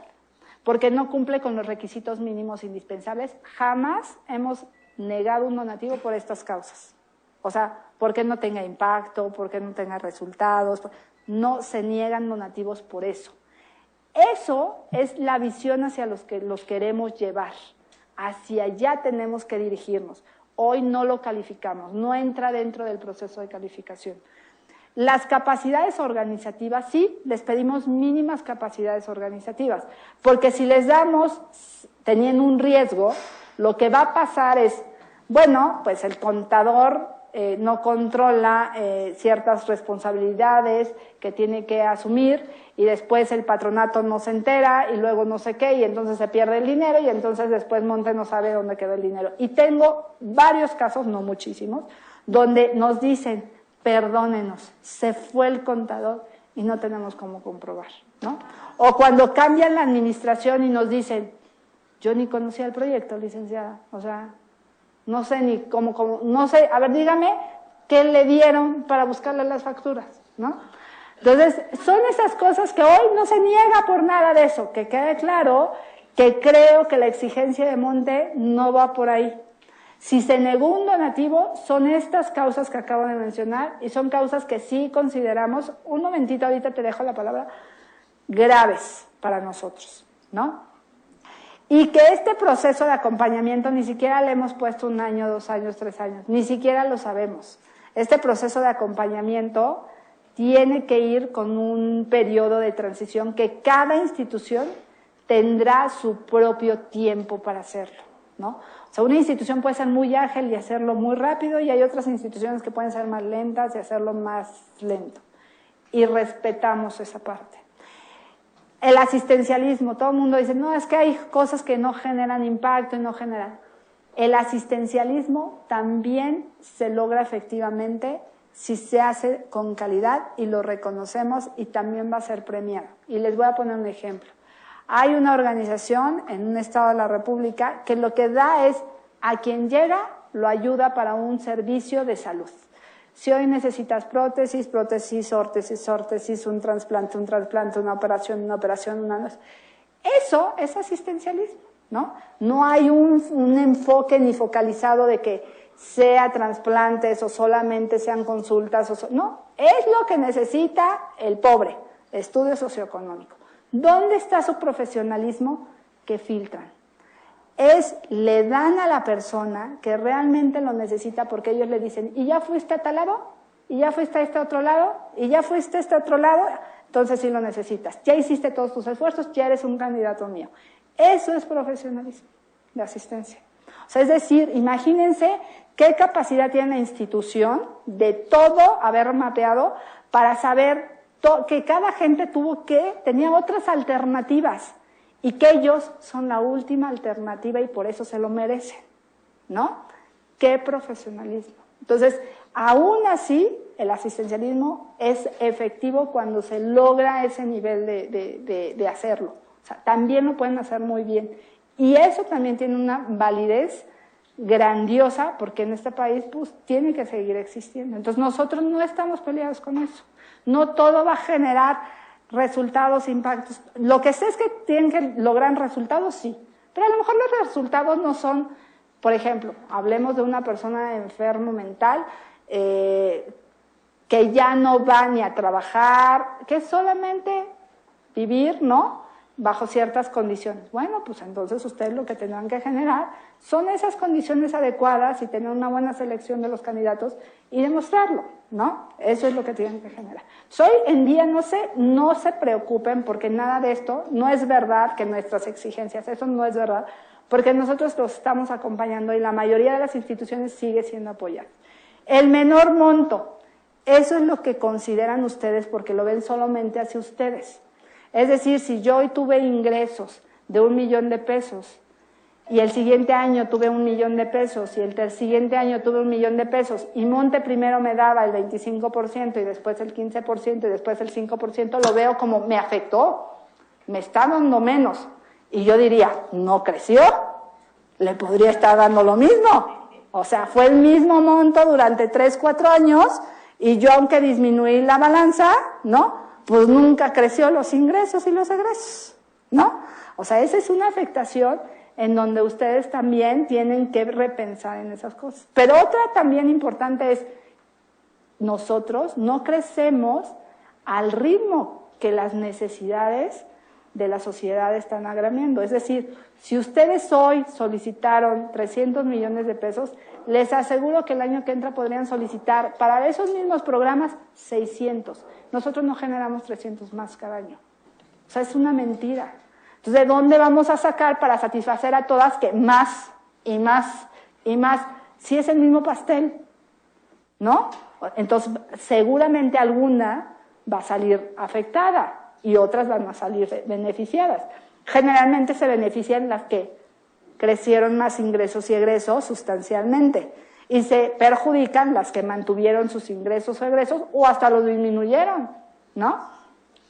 porque no cumple con los requisitos mínimos indispensables. Jamás hemos negado un donativo por estas causas. O sea, porque no tenga impacto, porque no tenga resultados. No se niegan donativos por eso. Eso es la visión hacia los que los queremos llevar. Hacia allá tenemos que dirigirnos. Hoy no lo calificamos, no entra dentro del proceso de calificación. Las capacidades organizativas, sí, les pedimos mínimas capacidades organizativas, porque si les damos, teniendo un riesgo, lo que va a pasar es, bueno, pues el contador no controla ciertas responsabilidades que tiene que asumir y después el patronato no se entera y luego no sé qué y entonces se pierde el dinero y entonces después Monte no sabe dónde quedó el dinero. Y tengo varios casos, no muchísimos, donde nos dicen, perdónenos, se fue el contador y no tenemos cómo comprobar, ¿no? O cuando cambian la administración y nos dicen, yo ni conocía el proyecto, licenciada, o sea, no sé ni cómo, no sé, a ver, dígame qué le dieron para buscarle las facturas, ¿no? Entonces, son esas cosas que hoy no se niega por nada de eso, que quede claro que creo que la exigencia de Monte no va por ahí. Si se negó un donativo, son estas causas que acabo de mencionar y son causas que sí consideramos, un momentito, ahorita te dejo la palabra, graves para nosotros, ¿no? Y que este proceso de acompañamiento ni siquiera le hemos puesto 1 año, 2 años, 3 años, ni siquiera lo sabemos. Este proceso de acompañamiento tiene que ir con un periodo de transición que cada institución tendrá su propio tiempo para hacerlo, ¿no? O sea, una institución puede ser muy ágil y hacerlo muy rápido y hay otras instituciones que pueden ser más lentas y hacerlo más lento. Y respetamos esa parte. El asistencialismo, todo el mundo dice, no, es que hay cosas que no generan impacto y no generan. El asistencialismo también se logra efectivamente si se hace con calidad y lo reconocemos y también va a ser premiado. Y les voy a poner un ejemplo. Hay una organización en un estado de la República que lo que da es a quien llega lo ayuda para un servicio de salud. Si hoy necesitas prótesis, órtesis, un trasplante, una operación, eso es asistencialismo, ¿no? No hay un enfoque ni focalizado de que sea trasplantes o solamente sean consultas, no, es lo que necesita el pobre, estudio socioeconómico. ¿Dónde está su profesionalismo? Que filtran. Le dan a la persona que realmente lo necesita porque ellos le dicen, ¿y ya fuiste a tal lado? ¿Y ya fuiste a este otro lado? ¿Y ya fuiste a este otro lado? Entonces sí lo necesitas. Ya hiciste todos tus esfuerzos, ya eres un candidato mío. Eso es profesionalismo de asistencia. O sea, es decir, imagínense qué capacidad tiene la institución de todo haber mapeado para saber que cada gente tenía otras alternativas y que ellos son la última alternativa y por eso se lo merecen, ¿no? ¡Qué profesionalismo! Entonces, aún así, el asistencialismo es efectivo cuando se logra ese nivel de hacerlo. O sea, también lo pueden hacer muy bien. Y eso también tiene una validez grandiosa porque en este país pues tiene que seguir existiendo. Entonces, nosotros no estamos peleados con eso. No todo va a generar resultados, impactos. Lo que sé es que tienen que lograr resultados, sí. Pero a lo mejor los resultados no son, por ejemplo, hablemos de una persona enfermo mental que ya no va ni a trabajar, que es solamente vivir, ¿no?, bajo ciertas condiciones. Bueno, pues entonces ustedes lo que tendrán que generar son esas condiciones adecuadas y tener una buena selección de los candidatos y demostrarlo, ¿no? Eso es lo que tienen que generar. Hoy en día no se preocupen porque nada de esto no es verdad que nuestras exigencias, eso no es verdad, porque nosotros los estamos acompañando y la mayoría de las instituciones sigue siendo apoyada. El menor monto, eso es lo que consideran ustedes porque lo ven solamente hacia ustedes. Es decir, si yo hoy tuve ingresos de $1,000,000 y el siguiente año tuve $1,000,000 y el siguiente año tuve $1,000,000 y Monte primero me daba el 25% y después el 15% y después el 5%, lo veo como me afectó, me está dando menos. Y yo diría, no creció, le podría estar dando lo mismo. O sea, fue el mismo monto durante 3, 4 años y yo aunque disminuí la balanza, ¿no?, pues nunca creció los ingresos y los egresos, ¿no? O sea, esa es una afectación en donde ustedes también tienen que repensar en esas cosas. Pero otra también importante es, nosotros no crecemos al ritmo que las necesidades de la sociedad están agremiando. Es decir, si ustedes hoy solicitaron 300 millones de pesos, les aseguro que el año que entra podrían solicitar para esos mismos programas 600. Nosotros no generamos 300 más cada año. O sea, es una mentira. Entonces, ¿de dónde vamos a sacar para satisfacer a todas que más y más y más? Si es el mismo pastel, ¿no? Entonces, seguramente alguna va a salir afectada y otras van a salir beneficiadas. Generalmente se benefician las que crecieron más ingresos y egresos sustancialmente y se perjudican las que mantuvieron sus ingresos o egresos o hasta los disminuyeron, ¿no?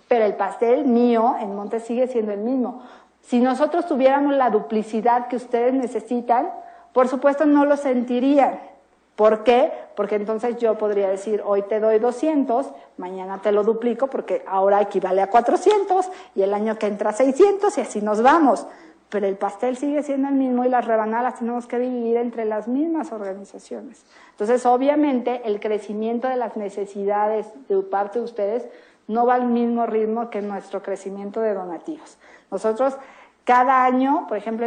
Pero el pastel mío en Monte sigue siendo el mismo. Si nosotros tuviéramos la duplicidad que ustedes necesitan, por supuesto no lo sentirían. ¿Por qué? Porque entonces yo podría decir, hoy te doy 200, mañana te lo duplico porque ahora equivale a 400 y el año que entra 600 y así nos vamos. Pero el pastel sigue siendo el mismo y las rebanadas tenemos que dividir entre las mismas organizaciones. Entonces, obviamente, el crecimiento de las necesidades de parte de ustedes no va al mismo ritmo que nuestro crecimiento de donativos. Nosotros, cada año, por ejemplo,